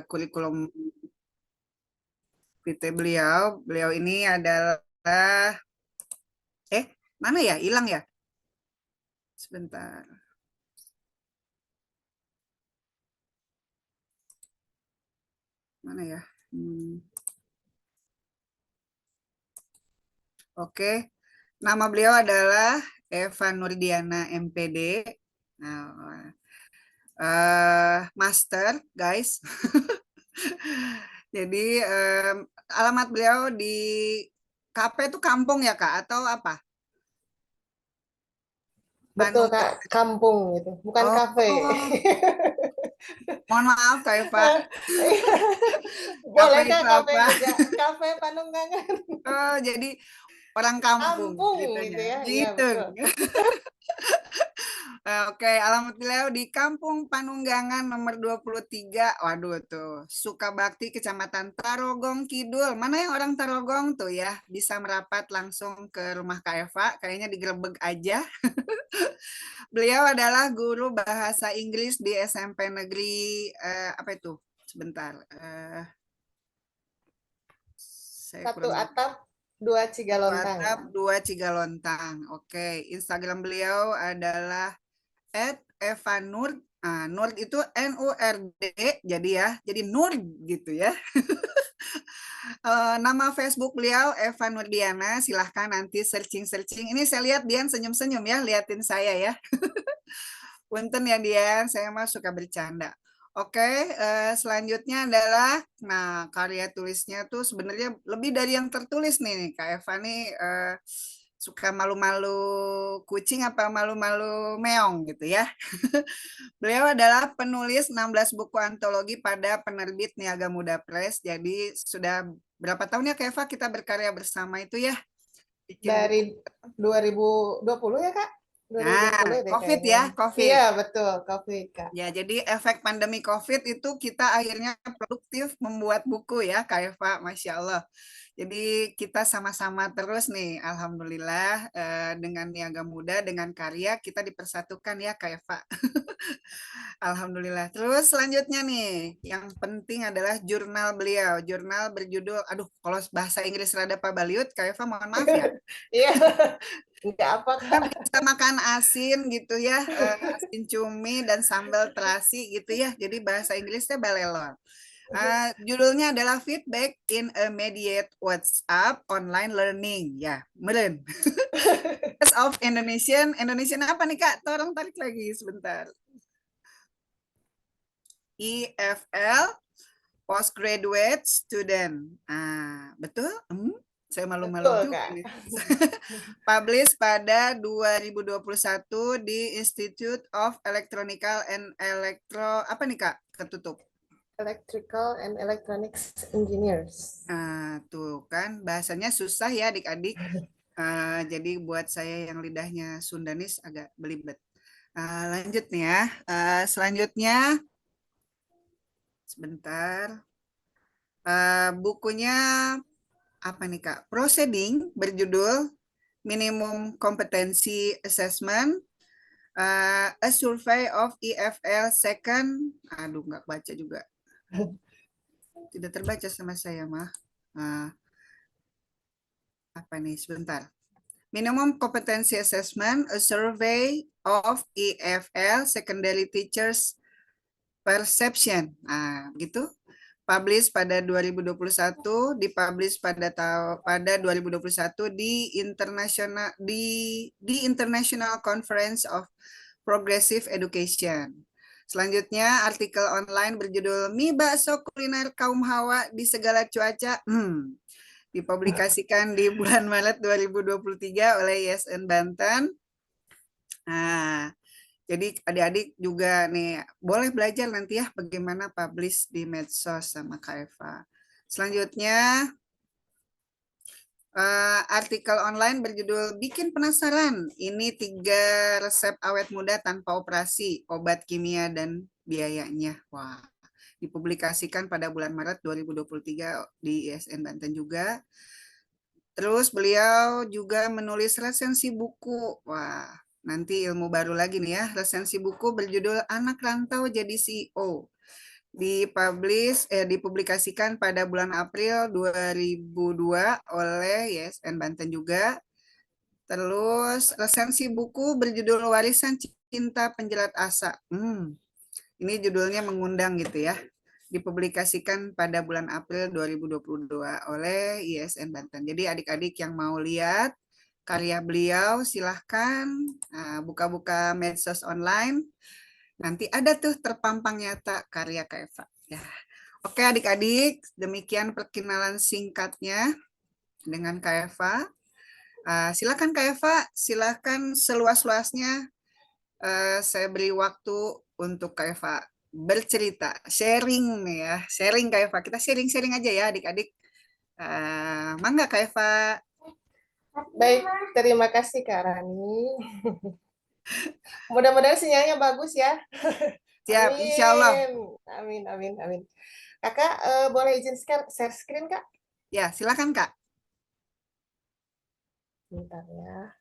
kurikulum PT beliau. Beliau ini adalah mana ya? Hilang ya? Sebentar. Mana ya? Oke. Nama beliau adalah Eva Nurdiana MPD. Nah, master, guys. Jadi alamat beliau di KP itu kampung ya Kak atau apa? Betul Panung. Kak, kampung gitu, bukan kafe. Oh, mohon maaf Kak Eva. KP Boleh Kak, itu kafe apa? juga. Kafe Panunggangan. Oh, jadi orang kampung Kampung gitu ceritanya. ya. Iya, Gitu. betul. Oke, alamat beliau di Kampung Panunggangan nomor 23. Waduh tuh, Sukabakti, Kecamatan Tarogong Kidul. Mana yang orang Tarogong tuh ya? Bisa merapat langsung ke rumah Kak Eva, kayaknya digerebek aja. Beliau adalah guru bahasa Inggris di SMP Negeri apa itu? Sebentar. Saya Satu kurang atap, dua Cigalontang. atap dua Cigalontang. Oke, Instagram beliau adalah @evanur. Nur itu NURD, jadi ya, jadi Nur gitu ya. Nama Facebook beliau Eva Nurdiana. Silahkan nanti searching-searching. Ini saya lihat Dian senyum-senyum ya, liatin saya ya. Punten ya Dian, saya mah suka bercanda. Oke, selanjutnya adalah, nah karya tulisnya tuh sebenarnya lebih dari yang tertulis nih, Kak Eva nih suka malu-malu kucing apa malu-malu meong gitu ya. Beliau adalah penulis 16 buku antologi pada penerbit Niaga Muda Press. Jadi sudah berapa tahun ya Kak Eva kita berkarya bersama itu ya? Bikin Dari buku. 2020 ya Kak? Nah, 2020 deh COVID kayaknya. ya, COVID. Iya, betul. Covid Kak. Ya, jadi efek pandemi COVID itu kita akhirnya produktif membuat buku ya, Kak Eva, Masya Allah. Jadi kita sama-sama terus nih, Alhamdulillah, dengan Niaga Muda, dengan karya, kita dipersatukan ya, Kak Eva. Alhamdulillah. Terus selanjutnya nih, yang penting adalah jurnal beliau. Jurnal berjudul, aduh, kalau bahasa Inggris rada pabaliut, Kak Eva mohon maaf ya. Iya, nggak apa Kita Kak. bisa makan asin gitu ya, asin cumi dan sambal terasi gitu ya. Jadi bahasa Inggrisnya balelon. Judulnya adalah Feedback in a Mediate WhatsApp Online Learning. Ya, meren. Test of Indonesian. Indonesian apa nih Kak? Tolong tarik lagi sebentar. EFL Postgraduate Student. Betul? Saya malu-malu Betul juga Kak. nih. Publish pada 2021 di Institute of Electronical and Electro apa nih Kak? Ketutup. Electrical and Electronics Engineers. Tuh kan bahasanya susah ya adik-adik. Jadi buat saya yang lidahnya Sundanis agak belibet. Lanjut nih ya. Selanjutnya sebentar. Bukunya apa nih Kak? Proceeding berjudul Minimum Competency Assessment, A Survey of EFL Second. Aduh, nggak baca juga. Tidak terbaca sama saya mah. Apa nih? Sebentar. Minimum Competency Assessment, A Survey of EFL Secondary Teachers Perception. Gitu. Publish pada 2021, dipublish pada 2021 di International Conference of Progressive Education. Selanjutnya artikel online berjudul Mie Bakso Kuliner Kaum Hawa di Segala Cuaca. Dipublikasikan di bulan Maret 2023 oleh ISN Banten. Nah, jadi adik-adik juga nih boleh belajar nanti ya bagaimana publish di medsos sama Kak Eva. Selanjutnya artikel online berjudul Bikin Penasaran. Ini 3 resep awet muda tanpa operasi, obat kimia dan biayanya. Wah, dipublikasikan pada bulan Maret 2023 di ISN Banten juga. Terus beliau juga menulis resensi buku. Wah, nanti ilmu baru lagi nih ya. Resensi buku berjudul Anak Rantau Jadi CEO. dipublikasikan pada bulan April 2002 oleh YSN Banten juga. Terus resensi buku berjudul Warisan Cinta Penjelat Asa. Ini judulnya mengundang gitu ya. Dipublikasikan pada bulan April 2022 oleh ISN Banten. Jadi adik-adik yang mau lihat karya beliau silahkan buka-buka medsos online. Nanti ada tuh terpampang nyata karya Kak Eva. Ya. Oke adik-adik, demikian perkenalan singkatnya dengan Kak Eva. Silakan Kak Eva, silakan seluas-luasnya saya beri waktu untuk Kak Eva bercerita, sharing nih ya, sharing Kak Eva. Kita sharing-sharing aja ya adik-adik. Mangga Kak Eva. Baik, terima kasih Kak Rani. Mudah-mudahan sinyalnya bagus ya. Siap, insya Allah. Amin, amin, amin. Kakak boleh izin share screen Kak? Ya, silakan Kak. Bentar ya.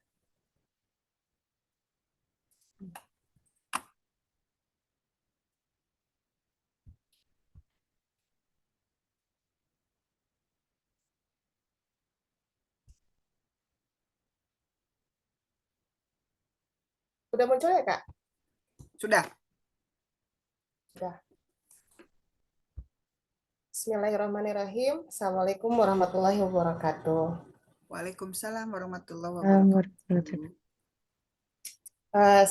Udah muncul ya Kak? Sudah. Sudah. Bismillahirrahmanirrahim. Assalamualaikum warahmatullahi wabarakatuh. Waalaikumsalam warahmatullahi wabarakatuh.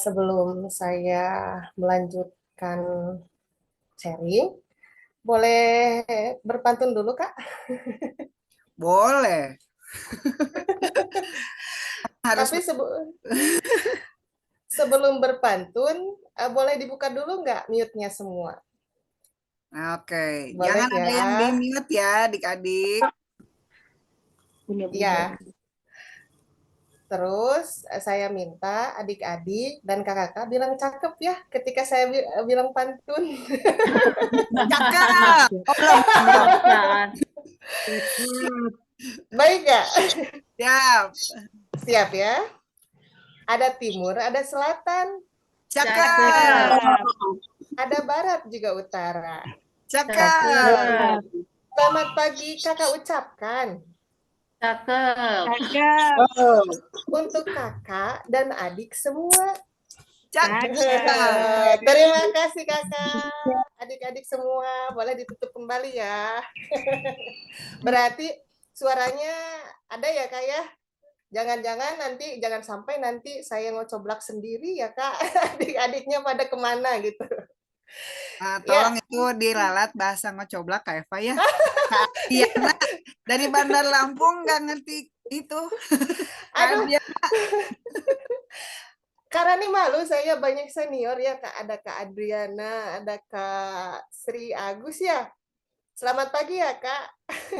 Sebelum saya melanjutkan sharing, boleh berpantun dulu Kak? Boleh. Harus. Tapi sebelum berpantun, boleh dibuka dulu nggak mute-nya semua? Oke, Boleh jangan ada ya? yang di mute ya adik-adik. Iya. Terus saya minta adik-adik dan kakak-kakak bilang cakep ya ketika saya bilang pantun. Cakep. Baik ya? Siap. Siap ya? Ada timur, ada selatan, Cakep. ada barat juga utara. Cakep. Selamat pagi kakak ucapkan. Cakep. Untuk kakak dan adik semua. Cakep. Terima kasih kakak. Adik-adik semua, boleh ditutup kembali ya. Berarti suaranya ada ya kak ya? Jangan sampai nanti saya ngocoblak sendiri ya kak. Adik-adiknya pada kemana gitu. Tolong itu diralat bahasa ngocoblak Kak Eva ya. Kak Diana dari Bandar Lampung nggak ngerti itu. Aduh. Karena nih malu saya banyak senior ya kak. Ada Kak Adriana, ada Kak Sri Agus ya. Selamat pagi ya kak.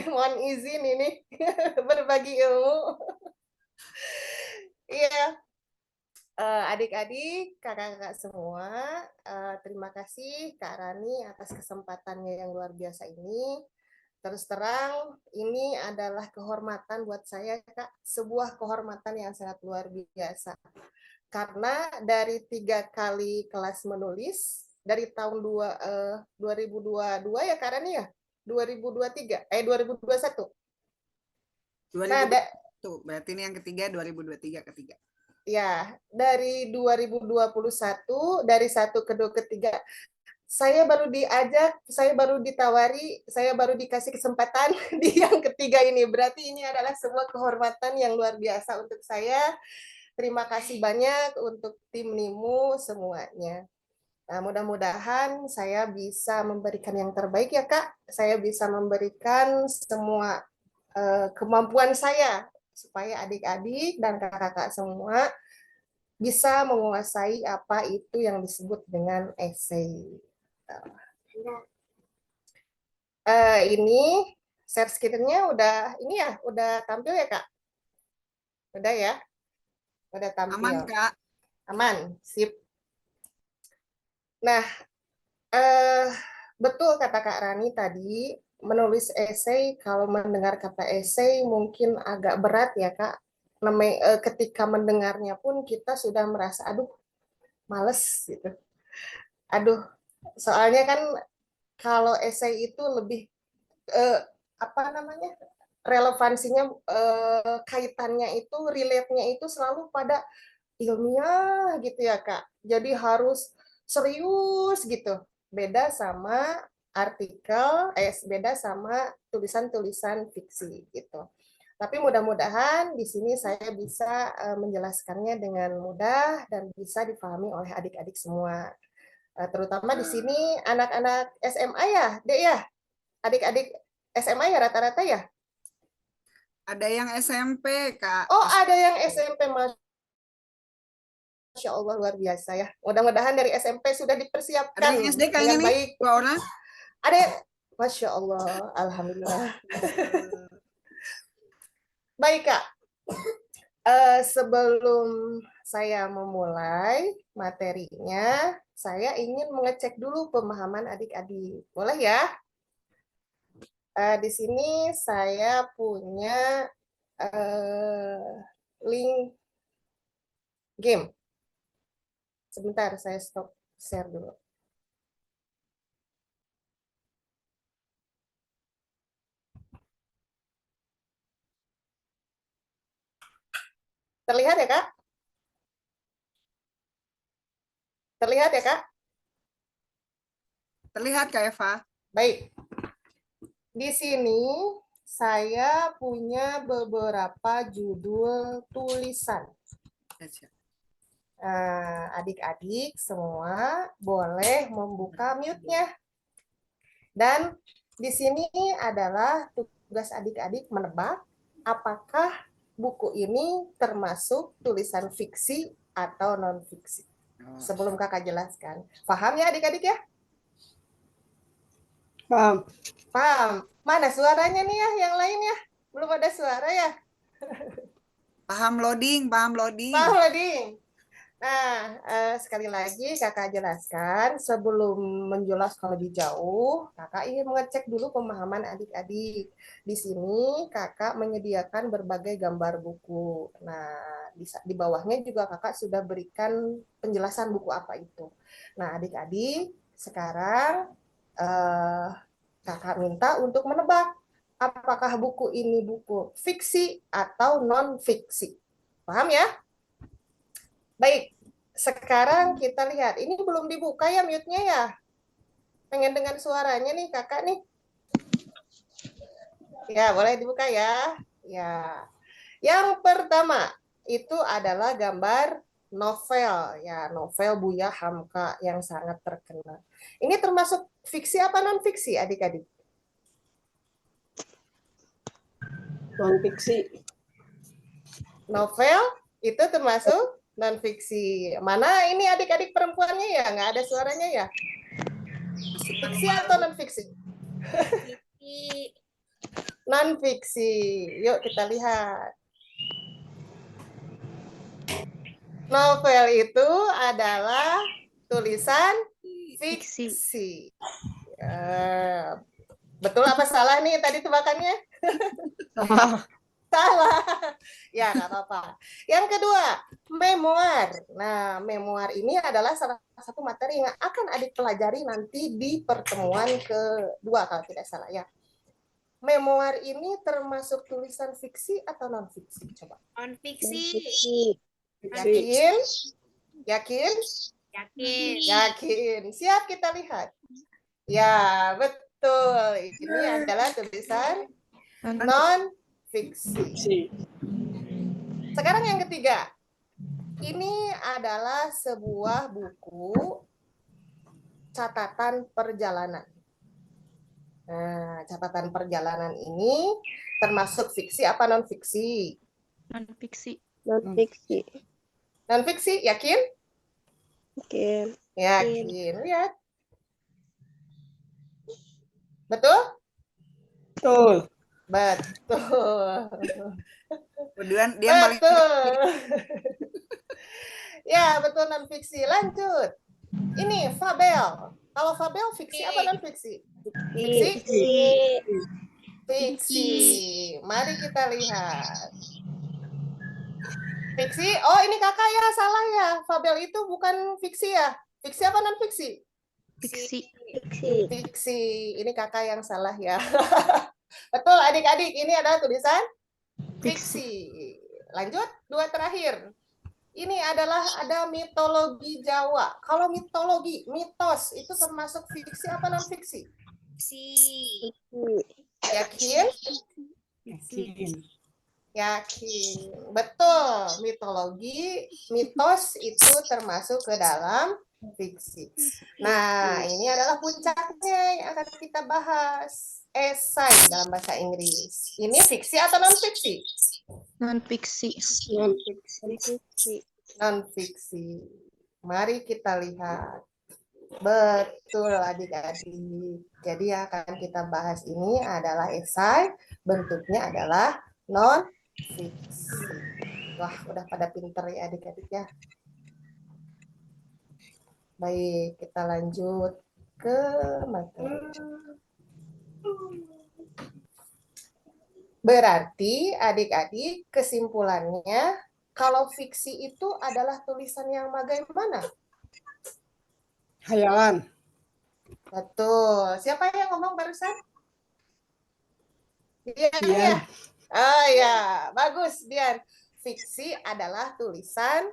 Mohon izin ini berbagi ilmu. Iya. Adik-adik, kakak-kakak semua, terima kasih Kak Rani atas kesempatannya yang luar biasa ini. Terus terang, ini adalah kehormatan buat saya, Kak. Sebuah kehormatan yang sangat luar biasa. Karena dari 3 kali kelas menulis, dari tahun 2022 ya, Kak Rani ya? 2023, 2021. 2021, berarti ini yang ketiga, 2023 ketiga. Ya, dari 2021, dari 1 ke 2 ke 3, saya baru diajak, saya baru ditawari, saya baru dikasih kesempatan di yang ketiga ini. Berarti ini adalah sebuah kehormatan yang luar biasa untuk saya. Terima kasih banyak untuk tim NIMU semuanya. Nah, mudah-mudahan saya bisa memberikan yang terbaik ya Kak. Saya bisa memberikan semua kemampuan saya supaya adik-adik dan kakak-kakak semua bisa menguasai apa itu yang disebut dengan esai. Ini share screen-nya udah tampil ya Kak? Udah ya? Udah tampil. Aman Kak? Aman, sip. Nah, betul kata Kak Rani tadi, menulis esai, kalau mendengar kata esai mungkin agak berat ya Kak. Ketika mendengarnya pun kita sudah merasa, aduh, males gitu. Aduh, soalnya kan Kalau esai itu lebih apa namanya, relevansinya, kaitannya itu, relate-nya itu selalu pada ilmiah gitu ya, Kak. Jadi harus serius gitu. Beda sama beda sama tulisan-tulisan fiksi gitu. Tapi mudah-mudahan di sini saya bisa menjelaskannya dengan mudah dan bisa dipahami oleh adik-adik semua. Terutama di sini anak-anak SMA ya, Dek ya? Adik-adik SMA ya rata-rata ya? Ada yang SMP, Kak. Oh, ada yang SMP, Masya Allah, luar biasa ya. Mudah-mudahan dari SMP sudah Ada dipersiapkan yang SD kayaknya dengan nih, baik. 2 orang. Ada yang, Masya Allah, Alhamdulillah. Baik, Kak. Sebelum saya memulai materinya, saya ingin mengecek dulu pemahaman adik-adik. Boleh ya? Di sini saya punya link game. Sebentar, saya stop share dulu. Terlihat ya, Kak? Terlihat ya, Kak? Terlihat, Kak Eva. Baik. Di sini saya punya beberapa judul tulisan. Adik-adik semua boleh membuka mute-nya. Dan di sini adalah tugas adik-adik menebak apakah buku ini termasuk tulisan fiksi atau non-fiksi. Sebelum kakak jelaskan. Paham ya adik-adik ya? Paham. Paham. Mana suaranya nih ya yang lain ya? Belum ada suara ya? Paham loading, paham loading. Paham loading. Nah, sekali lagi kakak jelaskan sebelum menjelaskan lebih jauh, kakak ingin mengecek dulu pemahaman adik-adik. Di sini kakak menyediakan berbagai gambar buku. Nah, di bawahnya juga kakak sudah berikan penjelasan buku apa itu. Nah, adik-adik sekarang kakak minta untuk menebak apakah buku ini buku fiksi atau non-fiksi. Paham ya? Baik, sekarang kita lihat. Ini belum dibuka ya mute-nya ya? Pengen dengan suaranya nih kakak nih. Ya, boleh dibuka ya. Ya. Yang pertama, itu adalah gambar novel. Ya, novel Buya Hamka yang sangat terkenal. Ini termasuk fiksi apa non-fiksi adik-adik? Non-fiksi. Novel itu termasuk non-fiksi. Mana ini adik-adik perempuannya ya? Nggak ada suaranya ya? Fiksi atau non-fiksi? Non-fiksi. Yuk kita lihat. Novel itu adalah tulisan fiksi. Betul apa salah nih tadi tebakannya? Salah. Ya, nggak apa-apa. Yang kedua, memoir. Nah, memoir ini adalah salah satu materi yang akan adik pelajari nanti di pertemuan kedua, kalau tidak salah ya. Memoir ini termasuk tulisan fiksi atau non-fiksi? Coba. Non-fiksi. Yakin? Yakin? Yakin. Yakin. Siap kita lihat. Ya, betul. Ini adalah tulisan non-fiksi. Sekarang yang ketiga. Ini adalah sebuah buku catatan perjalanan. Nah, catatan perjalanan ini termasuk fiksi apa non-fiksi? Non-fiksi. Non-fiksi. Non-fiksi, yakin? Yakin. Yakin. Lihat. Betul? Betul. Betul. Kemudian dia paling Betul. Ya, betul non-fiksi. Lanjut. Ini fabel. Kalau fabel fiksi apa non-fiksi? Fiksi? Fiksi. Mari kita lihat. Fiksi. Oh, ini kakak ya, salah ya. Fabel itu bukan fiksi ya. Fiksi apa non-fiksi? Fiksi. Fiksi. Fiksi. Ini kakak yang salah ya. Betul adik-adik, ini adalah tulisan fiksi. Lanjut, dua terakhir. Ini adalah ada mitologi Jawa. Kalau mitologi, mitos itu termasuk fiksi apa non fiksi? Fiksi. Yakin? Yakin. Yakin. Betul. Mitologi, mitos itu termasuk ke dalam fiksi. Nah, ini adalah puncaknya yang akan kita bahas. Esai dalam bahasa Inggris. Ini fiksi atau non fiksi? Non fiksi. Non-fiksi. Non-fiksi. Mari kita lihat. Betul adik-adik. Jadi yang akan kita bahas ini adalah esai, bentuknya adalah non-fiksi. Wah, udah pada pinter ya adik-adik ya. Baik, kita lanjut ke materi. Berarti adik-adik kesimpulannya kalau fiksi itu adalah tulisan yang bagaimana? Hayalan. Betul. Siapa yang ngomong barusan? Dian Dian. ya? Oh ya, bagus Dian. Fiksi adalah tulisan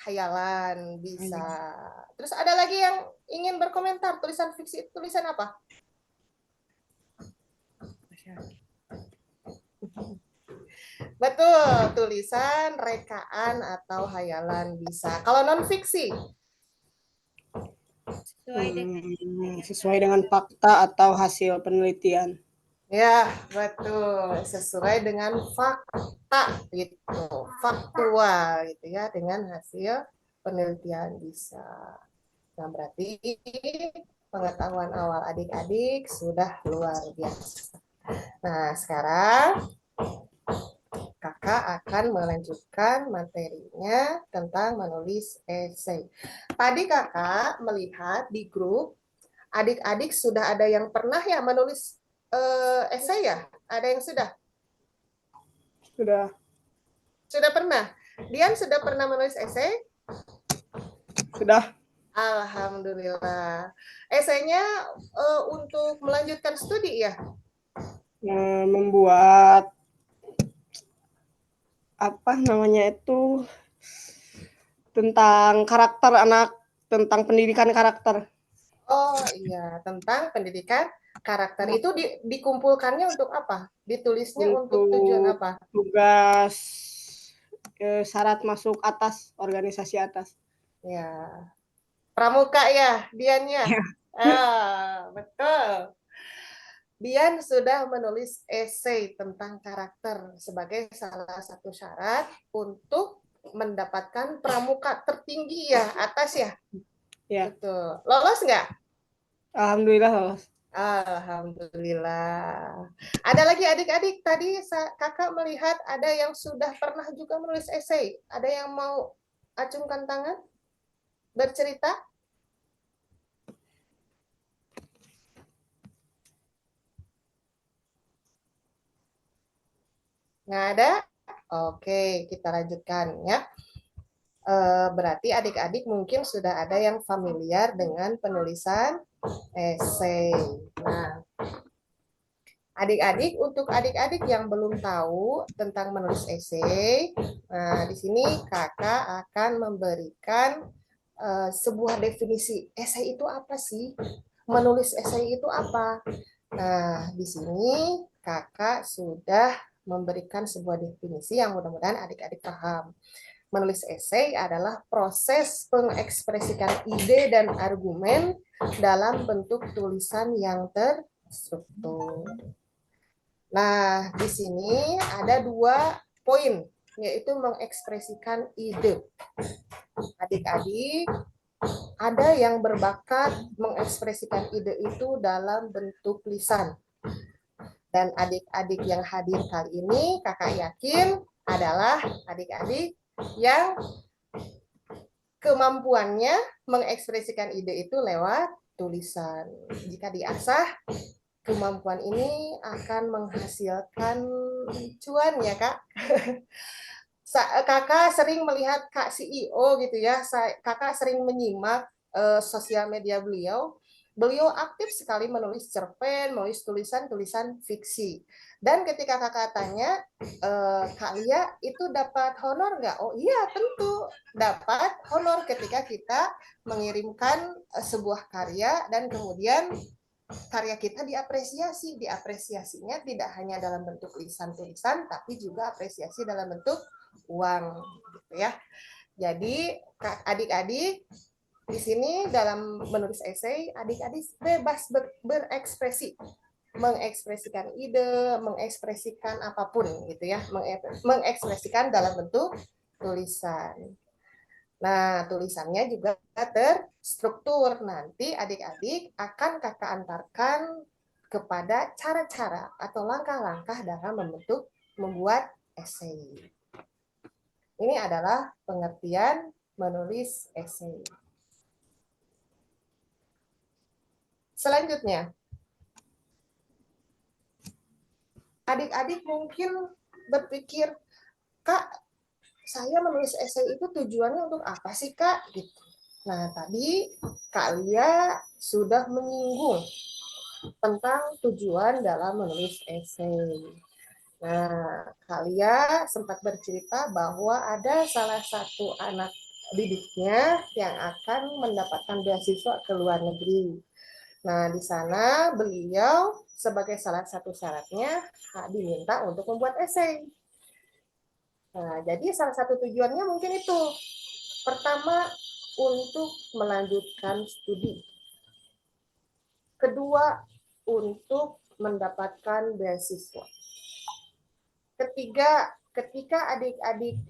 hayalan bisa. Terus ada lagi yang ingin berkomentar, tulisan fiksi itu tulisan apa? Betul, tulisan rekaan atau hayalan bisa. Kalau non fiksi? Sesuai dengan fakta atau hasil penelitian. Ya, betul. Sesuai dengan fakta gitu. Faktual gitu ya, dengan hasil penelitian bisa. Nah, berarti pengetahuan awal adik-adik sudah luar biasa. Nah, sekarang kakak akan melanjutkan materinya tentang menulis esai. Tadi kakak melihat di grup, adik-adik sudah ada yang pernah ya menulis esai ya? Ada yang sudah? Sudah. Sudah pernah? Dian sudah pernah menulis esai? Sudah. Alhamdulillah. Esainya untuk melanjutkan studi ya? Membuat apa namanya itu tentang karakter anak, tentang pendidikan karakter. Oh iya, tentang pendidikan karakter. Itu dikumpulkannya untuk apa? Ditulisnya untuk tujuan apa? Tugas syarat masuk atas, organisasi atas. Ya, pramuka ya, Dian ya. Betul. Dian sudah menulis esai tentang karakter sebagai salah satu syarat untuk mendapatkan pramuka tertinggi ya, atas ya. Ya. Betul. Lolos nggak? Alhamdulillah lolos. Alhamdulillah. Ada lagi adik-adik, tadi kakak melihat ada yang sudah pernah juga menulis esai. Ada yang mau acungkan tangan? Bercerita? Nggak ada? Oke, kita lanjutkan ya. Berarti adik-adik mungkin sudah ada yang familiar dengan penulisan esai. Nah, adik-adik, untuk adik-adik yang belum tahu tentang menulis esai, nah di sini kakak akan memberikan sebuah definisi. Esai itu apa sih? Menulis esai itu apa? Nah, di sini kakak sudah memberikan sebuah definisi yang mudah-mudahan adik-adik paham. Menulis esai adalah proses mengekspresikan ide dan argumen dalam bentuk tulisan yang terstruktur. Nah, di sini ada 2 poin, yaitu mengekspresikan ide. Adik-adik, ada yang berbakat mengekspresikan ide itu dalam bentuk lisan. Dan adik-adik yang hadir kali ini, kakak yakin adalah adik-adik yang kemampuannya mengekspresikan ide itu lewat tulisan. Jika diasah, kemampuan ini akan menghasilkan cuan ya Kak. Kakak sering melihat Kak CEO gitu ya, kakak sering menyimak sosial media beliau. Beliau aktif sekali menulis cerpen, menulis tulisan-tulisan fiksi. Dan ketika kakak tanya, Kak Lia itu dapat honor nggak? Oh iya, tentu dapat honor ketika kita mengirimkan sebuah karya dan kemudian karya kita diapresiasi. Diapresiasinya tidak hanya dalam bentuk tulisan-tulisan, tapi juga apresiasi dalam bentuk uang, gitu ya. Jadi adik-adik di sini dalam menulis esai, adik-adik bebas berekspresi, mengekspresikan ide, mengekspresikan apapun gitu ya, mengekspresikan dalam bentuk tulisan. Nah, tulisannya juga terstruktur. Nanti adik-adik akan kakak antarkan kepada cara-cara atau langkah-langkah dalam membuat esai. Ini adalah pengertian menulis esai. Selanjutnya, adik-adik mungkin berpikir, Kak, saya menulis esai itu tujuannya untuk apa sih, Kak? Gitu. Nah, tadi Kak Lia sudah menyinggung tentang tujuan dalam menulis esai. Nah, Kak Lia sempat bercerita bahwa ada salah satu anak didiknya yang akan mendapatkan beasiswa ke luar negeri. Nah, di sana beliau sebagai salah satu syaratnya diminta untuk membuat esai. Nah, jadi salah satu tujuannya mungkin itu. Pertama, untuk melanjutkan studi. Kedua, untuk mendapatkan beasiswa. Ketiga, ketika adik-adik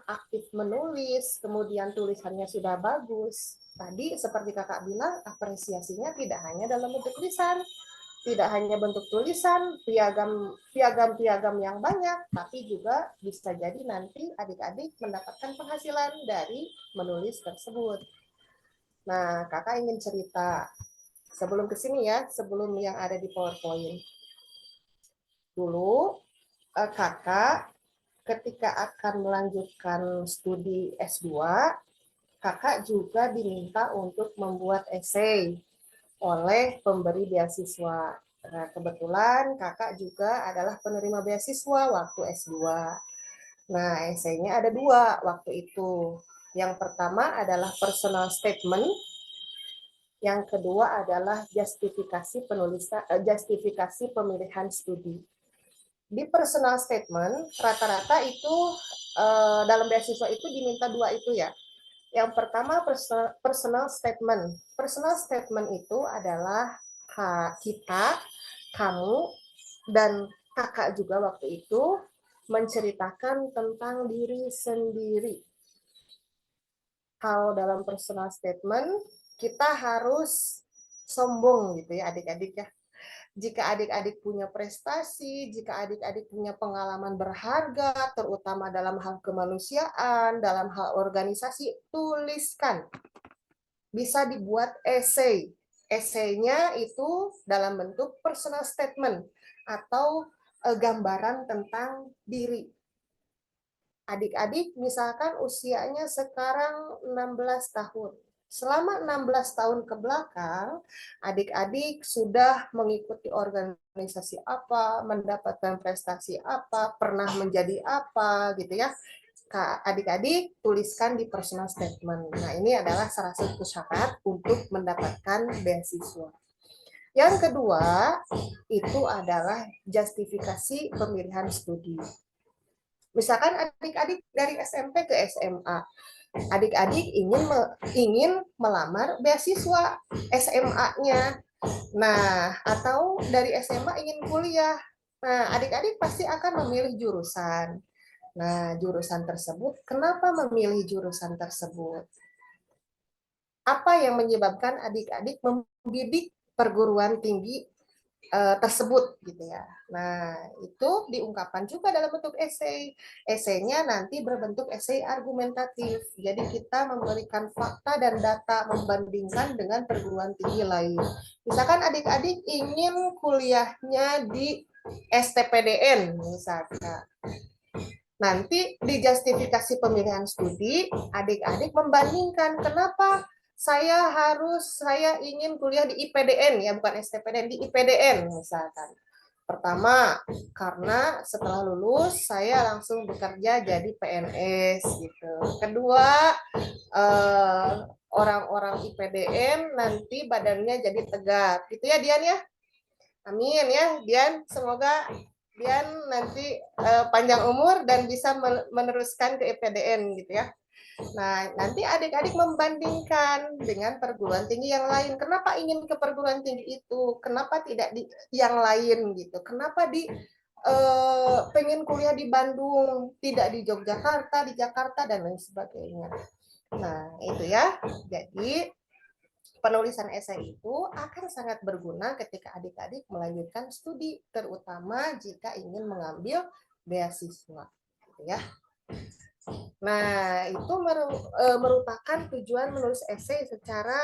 aktif menulis, kemudian tulisannya sudah bagus. Tadi seperti kakak bilang, apresiasinya tidak hanya dalam bentuk tulisan, tidak hanya bentuk tulisan, piagam yang banyak, tapi juga bisa jadi nanti adik-adik mendapatkan penghasilan dari menulis tersebut. Nah, kakak ingin cerita sebelum kesini ya, sebelum yang ada di PowerPoint. Dulu kakak ketika akan melanjutkan studi S2, kakak juga diminta untuk membuat esai oleh pemberi beasiswa. Nah, kebetulan kakak juga adalah penerima beasiswa waktu S2. Nah, esainya ada 2 waktu itu. Yang pertama adalah personal statement, yang kedua adalah justifikasi pemilihan studi. Di personal statement, rata-rata itu dalam beasiswa itu diminta 2 itu ya. Yang pertama personal statement. Personal statement itu adalah kita, kamu, dan kakak juga waktu itu menceritakan tentang diri sendiri. Kalau dalam personal statement, kita harus sombong gitu ya adik-adik ya. Jika adik-adik punya prestasi, jika adik-adik punya pengalaman berharga, terutama dalam hal kemanusiaan, dalam hal organisasi, tuliskan. Bisa dibuat esai. Esainya itu dalam bentuk personal statement atau gambaran tentang diri. Adik-adik misalkan usianya sekarang 16 tahun. Selama 16 tahun ke belakang, adik-adik sudah mengikuti organisasi apa, mendapatkan prestasi apa, pernah menjadi apa, gitu ya. Adik-adik tuliskan di personal statement. Nah, ini adalah salah satu syarat untuk mendapatkan beasiswa. Yang kedua, itu adalah justifikasi pemilihan studi. Misalkan adik-adik dari SMP ke SMA, adik-adik ingin melamar beasiswa SMA-nya. Nah, atau dari SMA ingin kuliah. Nah, adik-adik pasti akan memilih jurusan. Nah, jurusan tersebut, kenapa memilih jurusan tersebut? Apa yang menyebabkan adik-adik membidik perguruan tinggi tersebut gitu ya. Nah, itu diungkapkan juga dalam bentuk esai. Esainya nanti berbentuk esai argumentatif. Jadi kita memberikan fakta dan data membandingkan dengan perguruan tinggi lain. Misalkan adik-adik ingin kuliahnya di STPDN misalkan. Nanti di justifikasi pemilihan studi, adik-adik membandingkan kenapa saya ingin kuliah di IPDN ya, bukan STPDN, di IPDN misalkan. Pertama, karena setelah lulus saya langsung bekerja jadi PNS gitu. Kedua, orang-orang IPDN nanti badannya jadi tegap, gitu ya Dian ya. Amin ya, Dian. Semoga Dian nanti panjang umur dan bisa meneruskan ke IPDN gitu ya. Nah, nanti adik-adik membandingkan dengan perguruan tinggi yang lain. Kenapa ingin ke perguruan tinggi itu? Kenapa tidak di yang lain gitu? Kenapa pengen kuliah di Bandung, tidak di Yogyakarta, di Jakarta dan lain sebagainya. Nah, itu ya. Jadi penulisan esai itu akan sangat berguna ketika adik-adik melanjutkan studi, terutama jika ingin mengambil beasiswa, gitu ya. Nah, itu merupakan tujuan menulis esai secara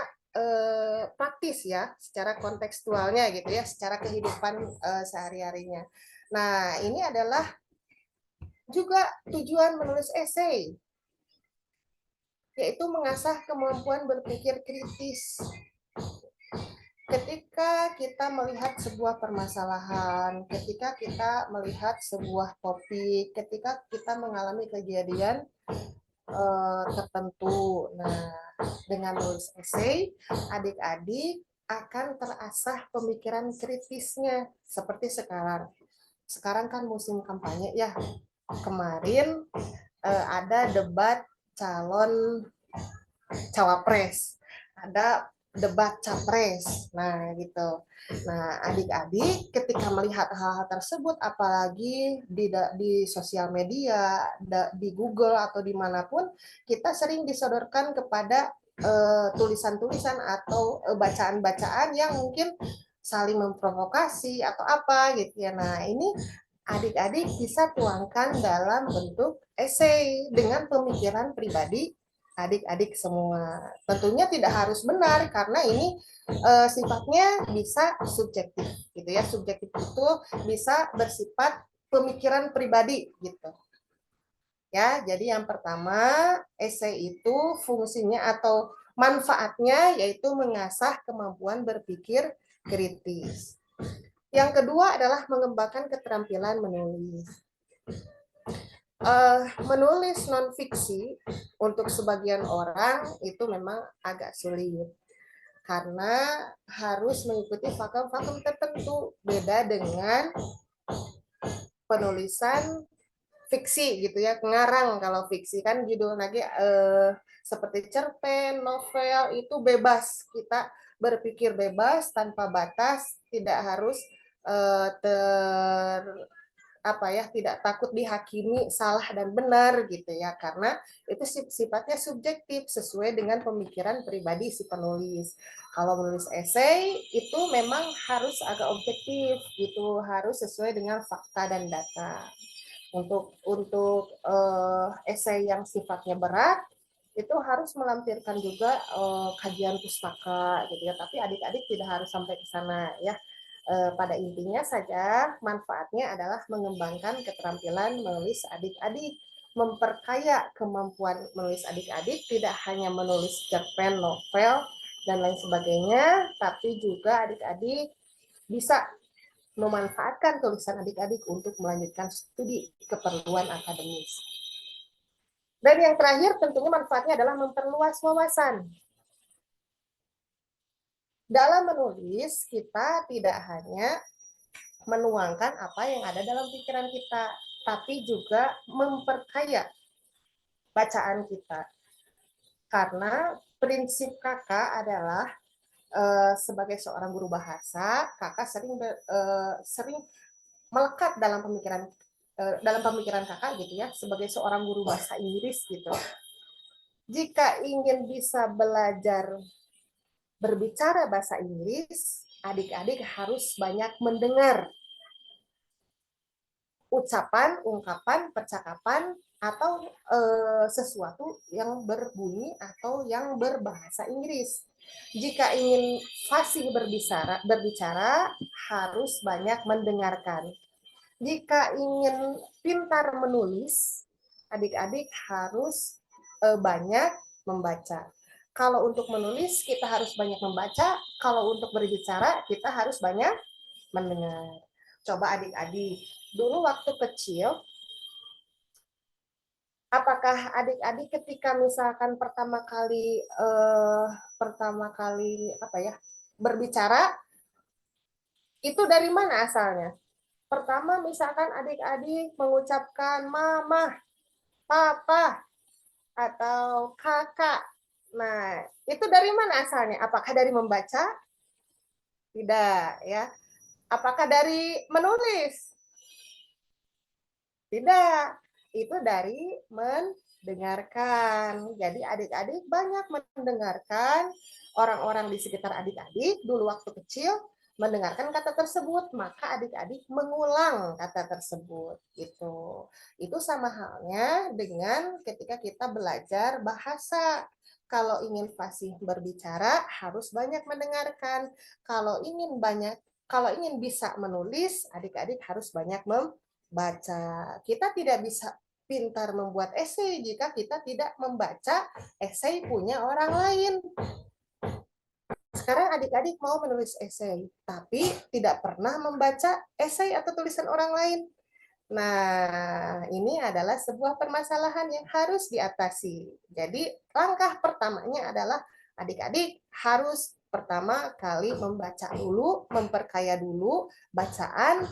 praktis ya, secara kontekstualnya gitu ya, secara kehidupan sehari-harinya. Nah, ini adalah juga tujuan menulis esai, yaitu mengasah kemampuan berpikir kritis. Ketika kita melihat sebuah permasalahan, ketika kita melihat sebuah topik, ketika kita mengalami kejadian tertentu. Nah, dengan menulis esai, adik-adik akan terasah pemikiran kritisnya seperti sekarang. Sekarang kan musim kampanye ya. Kemarin ada debat calon cawapres, ada debat capres. Nah, gitu. Nah, adik-adik ketika melihat hal-hal tersebut, apalagi di sosial media, di Google atau dimanapun, kita sering disodorkan kepada tulisan-tulisan atau bacaan-bacaan yang mungkin saling memprovokasi atau apa gitu ya. Nah, ini adik-adik bisa tuangkan dalam bentuk esai dengan pemikiran pribadi adik-adik semua. Tentunya tidak harus benar karena ini sifatnya bisa subjektif gitu ya. Subjektif itu bisa bersifat pemikiran pribadi gitu. Ya, jadi yang pertama esai itu fungsinya atau manfaatnya yaitu mengasah kemampuan berpikir kritis. Yang kedua adalah mengembangkan keterampilan menulis. Menulis non-fiksi untuk sebagian orang itu memang agak sulit karena harus mengikuti vakum-vakum tertentu, beda dengan penulisan fiksi gitu ya, ngarang. Kalau fiksi kan judul lagi seperti cerpen, novel itu bebas, kita berpikir bebas tanpa batas, tidak harus tidak takut dihakimi salah dan benar gitu ya, karena itu sifatnya subjektif sesuai dengan pemikiran pribadi si penulis. Kalau menulis esai itu memang harus agak objektif gitu, harus sesuai dengan fakta dan data. Untuk esai yang sifatnya berat itu harus melampirkan juga kajian pustaka gitu ya, tapi adik-adik tidak harus sampai ke sana ya. Pada intinya saja manfaatnya adalah mengembangkan keterampilan menulis adik-adik, memperkaya kemampuan menulis adik-adik, tidak hanya menulis cerpen, novel, dan lain sebagainya, tapi juga adik-adik bisa memanfaatkan tulisan adik-adik untuk melanjutkan studi keperluan akademis. Dan yang terakhir tentunya manfaatnya adalah memperluas wawasan. Dalam menulis, kita tidak hanya menuangkan apa yang ada dalam pikiran kita, tapi juga memperkaya bacaan kita. Karena prinsip kakak adalah sebagai seorang guru bahasa, kakak sering melekat dalam pemikiran kakak gitu ya, sebagai seorang guru bahasa Inggris gitu. Jika ingin bisa belajar berbicara bahasa Inggris, adik-adik harus banyak mendengar ucapan, ungkapan, percakapan, atau sesuatu yang berbunyi atau yang berbahasa Inggris. Jika ingin fasih berbicara harus banyak mendengarkan. Jika ingin pintar menulis, adik-adik harus banyak membaca. Kalau untuk menulis kita harus banyak membaca, kalau untuk berbicara kita harus banyak mendengar. Coba adik-adik, dulu waktu kecil, apakah adik-adik ketika misalkan pertama kali berbicara, itu dari mana asalnya? Pertama misalkan adik-adik mengucapkan mama, papa, atau kakak. Nah, itu dari mana asalnya? Apakah dari membaca? Tidak, ya. Apakah dari menulis? Tidak. Itu dari mendengarkan. Jadi adik-adik banyak mendengarkan orang-orang di sekitar adik-adik dulu waktu kecil mendengarkan kata tersebut, maka adik-adik mengulang kata tersebut. Itu sama halnya dengan ketika kita belajar bahasa. Kalau ingin fasih berbicara harus banyak mendengarkan. Kalau ingin bisa menulis, adik-adik harus banyak membaca. Kita tidak bisa pintar membuat esai jika kita tidak membaca esai punya orang lain. Sekarang adik-adik mau menulis esai, tapi tidak pernah membaca esai atau tulisan orang lain. Nah, ini adalah sebuah permasalahan yang harus diatasi. Jadi, langkah pertamanya adalah adik-adik harus pertama kali membaca dulu, memperkaya dulu bacaan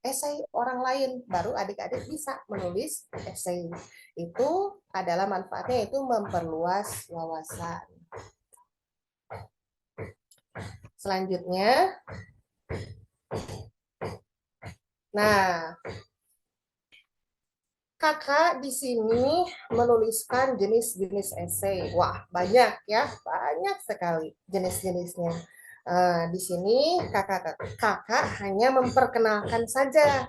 esai orang lain, baru adik-adik bisa menulis esai. Itu adalah manfaatnya, itu memperluas wawasan. Selanjutnya, nah, kakak di sini menuliskan jenis-jenis esai. Wah, banyak ya, banyak sekali jenis-jenisnya. Di sini kakak hanya memperkenalkan saja,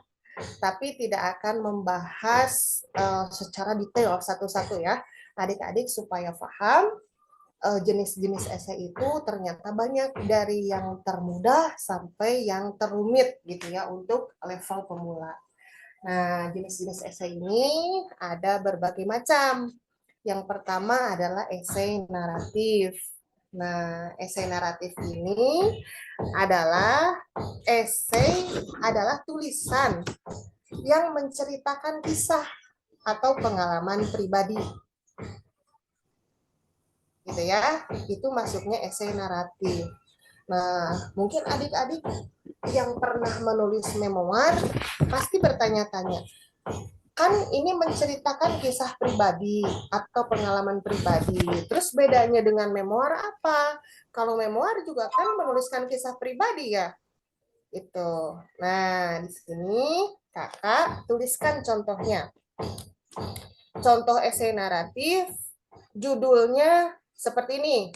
tapi tidak akan membahas secara detail satu-satu ya, adik-adik supaya paham. Jenis-jenis esai itu ternyata banyak, dari yang termudah sampai yang terumit gitu ya untuk level pemula. Nah, jenis-jenis esai ini ada berbagai macam. Yang pertama adalah esai naratif. Nah, esai naratif ini adalah tulisan yang menceritakan kisah atau pengalaman pribadi. Gitu ya, itu masuknya esai naratif. Nah, mungkin adik-adik yang pernah menulis memoir pasti bertanya-tanya, kan ini menceritakan kisah pribadi atau pengalaman pribadi, terus bedanya dengan memoir apa? Kalau memoir juga kan menuliskan kisah pribadi ya, itu. Nah, di sini kakak tuliskan contohnya. Contoh esai naratif, judulnya seperti ini,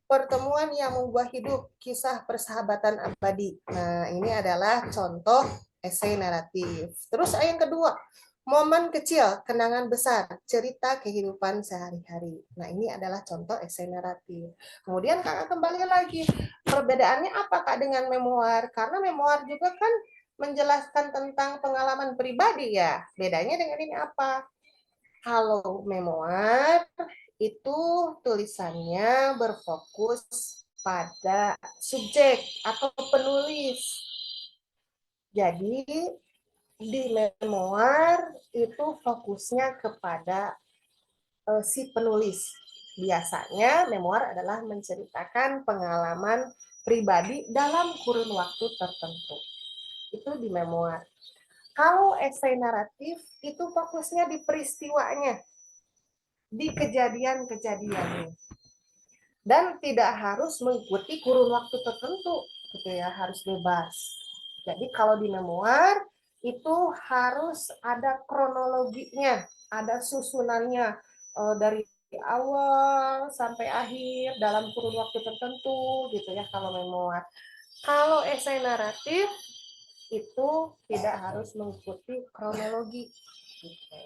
pertemuan yang mengubah hidup, kisah persahabatan abadi. Nah, ini adalah contoh esai naratif. Terus yang kedua, momen kecil, kenangan besar, cerita kehidupan sehari-hari. Nah, ini adalah contoh esai naratif. Kemudian kakak kembali lagi, perbedaannya apa Kak dengan memoir? Karena memoir juga kan menjelaskan tentang pengalaman pribadi ya. Bedanya dengan ini apa? Kalau memoir itu tulisannya berfokus pada subjek atau penulis. Jadi di memoir itu fokusnya kepada si penulis. Biasanya memoir adalah menceritakan pengalaman pribadi dalam kurun waktu tertentu. Itu di memoir. Kalau esai naratif itu fokusnya di peristiwanya, di kejadian-kejadiannya, dan tidak harus mengikuti kurun waktu tertentu gitu ya, harus bebas. Jadi kalau di memoir itu harus ada kronologinya, ada susunannya dari awal sampai akhir dalam kurun waktu tertentu gitu ya kalau memoir. Kalau esai naratif itu tidak harus mengikuti kronologi gitu.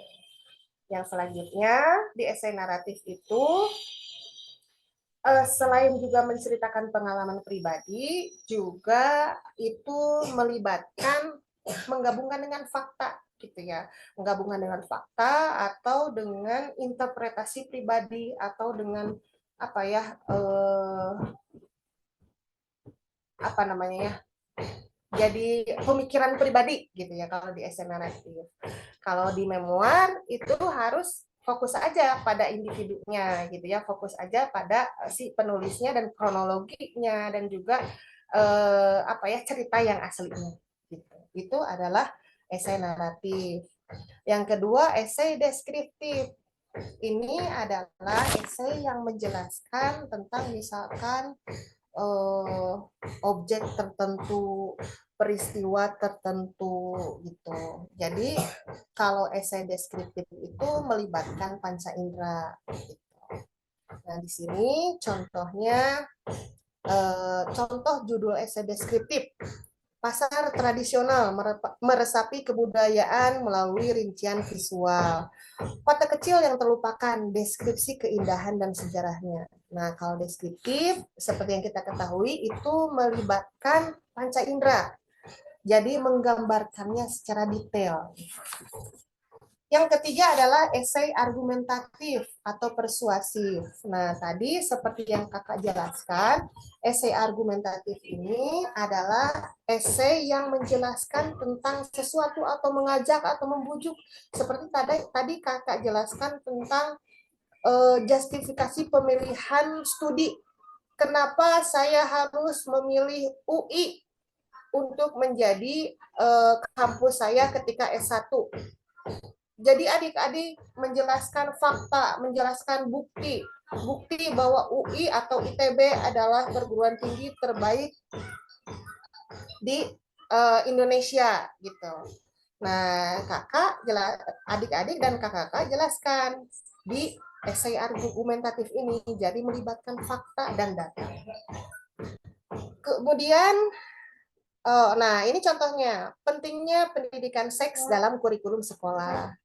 Yang selanjutnya di esai naratif itu selain juga menceritakan pengalaman pribadi, juga itu melibatkan menggabungkan dengan fakta gitu ya, menggabungkan dengan fakta atau dengan interpretasi pribadi atau dengan apa ya, apa namanya ya, jadi pemikiran pribadi gitu ya kalau di esai naratif. Kalau di memoir itu harus fokus aja pada individunya gitu ya, fokus aja pada si penulisnya dan kronologinya dan juga apa ya, cerita yang aslinya gitu. Itu adalah esai naratif. Yang kedua, esai deskriptif. Ini adalah esai yang menjelaskan tentang misalkan objek tertentu, peristiwa tertentu gitu. Jadi kalau esai deskriptif itu melibatkan panca indera. Gitu. Nah di sini contohnya, contoh judul esai deskriptif. Pasar tradisional meresapi kebudayaan melalui rincian visual. Kota kecil yang terlupakan, deskripsi keindahan dan sejarahnya. Nah, kalau deskriptif, seperti yang kita ketahui, itu melibatkan panca indera. Jadi menggambarkannya secara detail. Yang ketiga adalah esai argumentatif atau persuasif. Nah, tadi seperti yang kakak jelaskan, esai argumentatif ini adalah esai yang menjelaskan tentang sesuatu atau mengajak atau membujuk. Seperti tadi kakak jelaskan tentang justifikasi pemilihan studi. Kenapa saya harus memilih UI untuk menjadi kampus saya ketika S1? Jadi adik-adik menjelaskan fakta, menjelaskan bukti bahwa UI atau ITB adalah perguruan tinggi terbaik di Indonesia gitu. Nah, adik-adik dan kakak jelaskan di esai argumentatif ini, jadi melibatkan fakta dan data. Kemudian, nah ini contohnya, pentingnya pendidikan seks dalam kurikulum sekolah.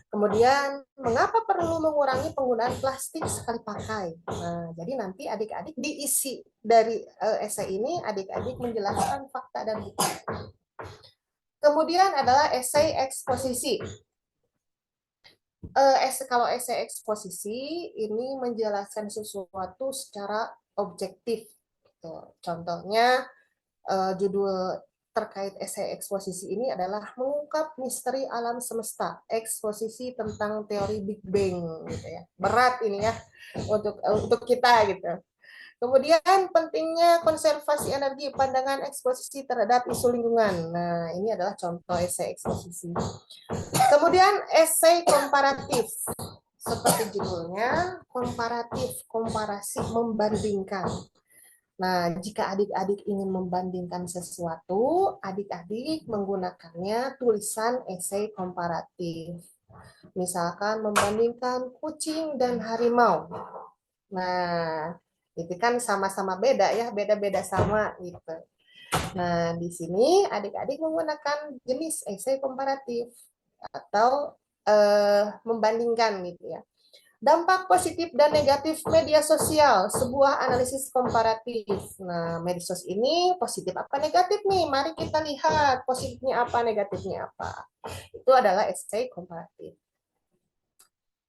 Kemudian, mengapa perlu mengurangi penggunaan plastik sekali pakai? Nah, jadi nanti adik-adik diisi dari esai ini, adik-adik menjelaskan fakta dan bukti. Kemudian adalah esai eksposisi. Kalau esai eksposisi ini menjelaskan sesuatu secara objektif. Contohnya, judul terkait esai eksposisi ini adalah mengungkap misteri alam semesta, eksposisi tentang teori Big Bang gitu ya. Berat ini ya untuk kita gitu. Kemudian pentingnya konservasi energi, pandangan eksposisi terhadap isu lingkungan. Nah, ini adalah contoh esai eksposisi. Kemudian esai komparatif. Seperti judulnya, komparatif, komparasi, membandingkan. Nah, jika adik-adik ingin membandingkan sesuatu, adik-adik menggunakannya tulisan esai komparatif. Misalkan membandingkan kucing dan harimau. Nah, itu kan sama-sama beda ya, beda-beda sama gitu. Nah, di sini adik-adik menggunakan jenis esai komparatif atau membandingkan gitu ya. Dampak positif dan negatif media sosial, sebuah analisis komparatif. Nah, medsos ini positif apa negatif nih? Mari kita lihat positifnya apa, negatifnya apa. Itu adalah esai komparatif.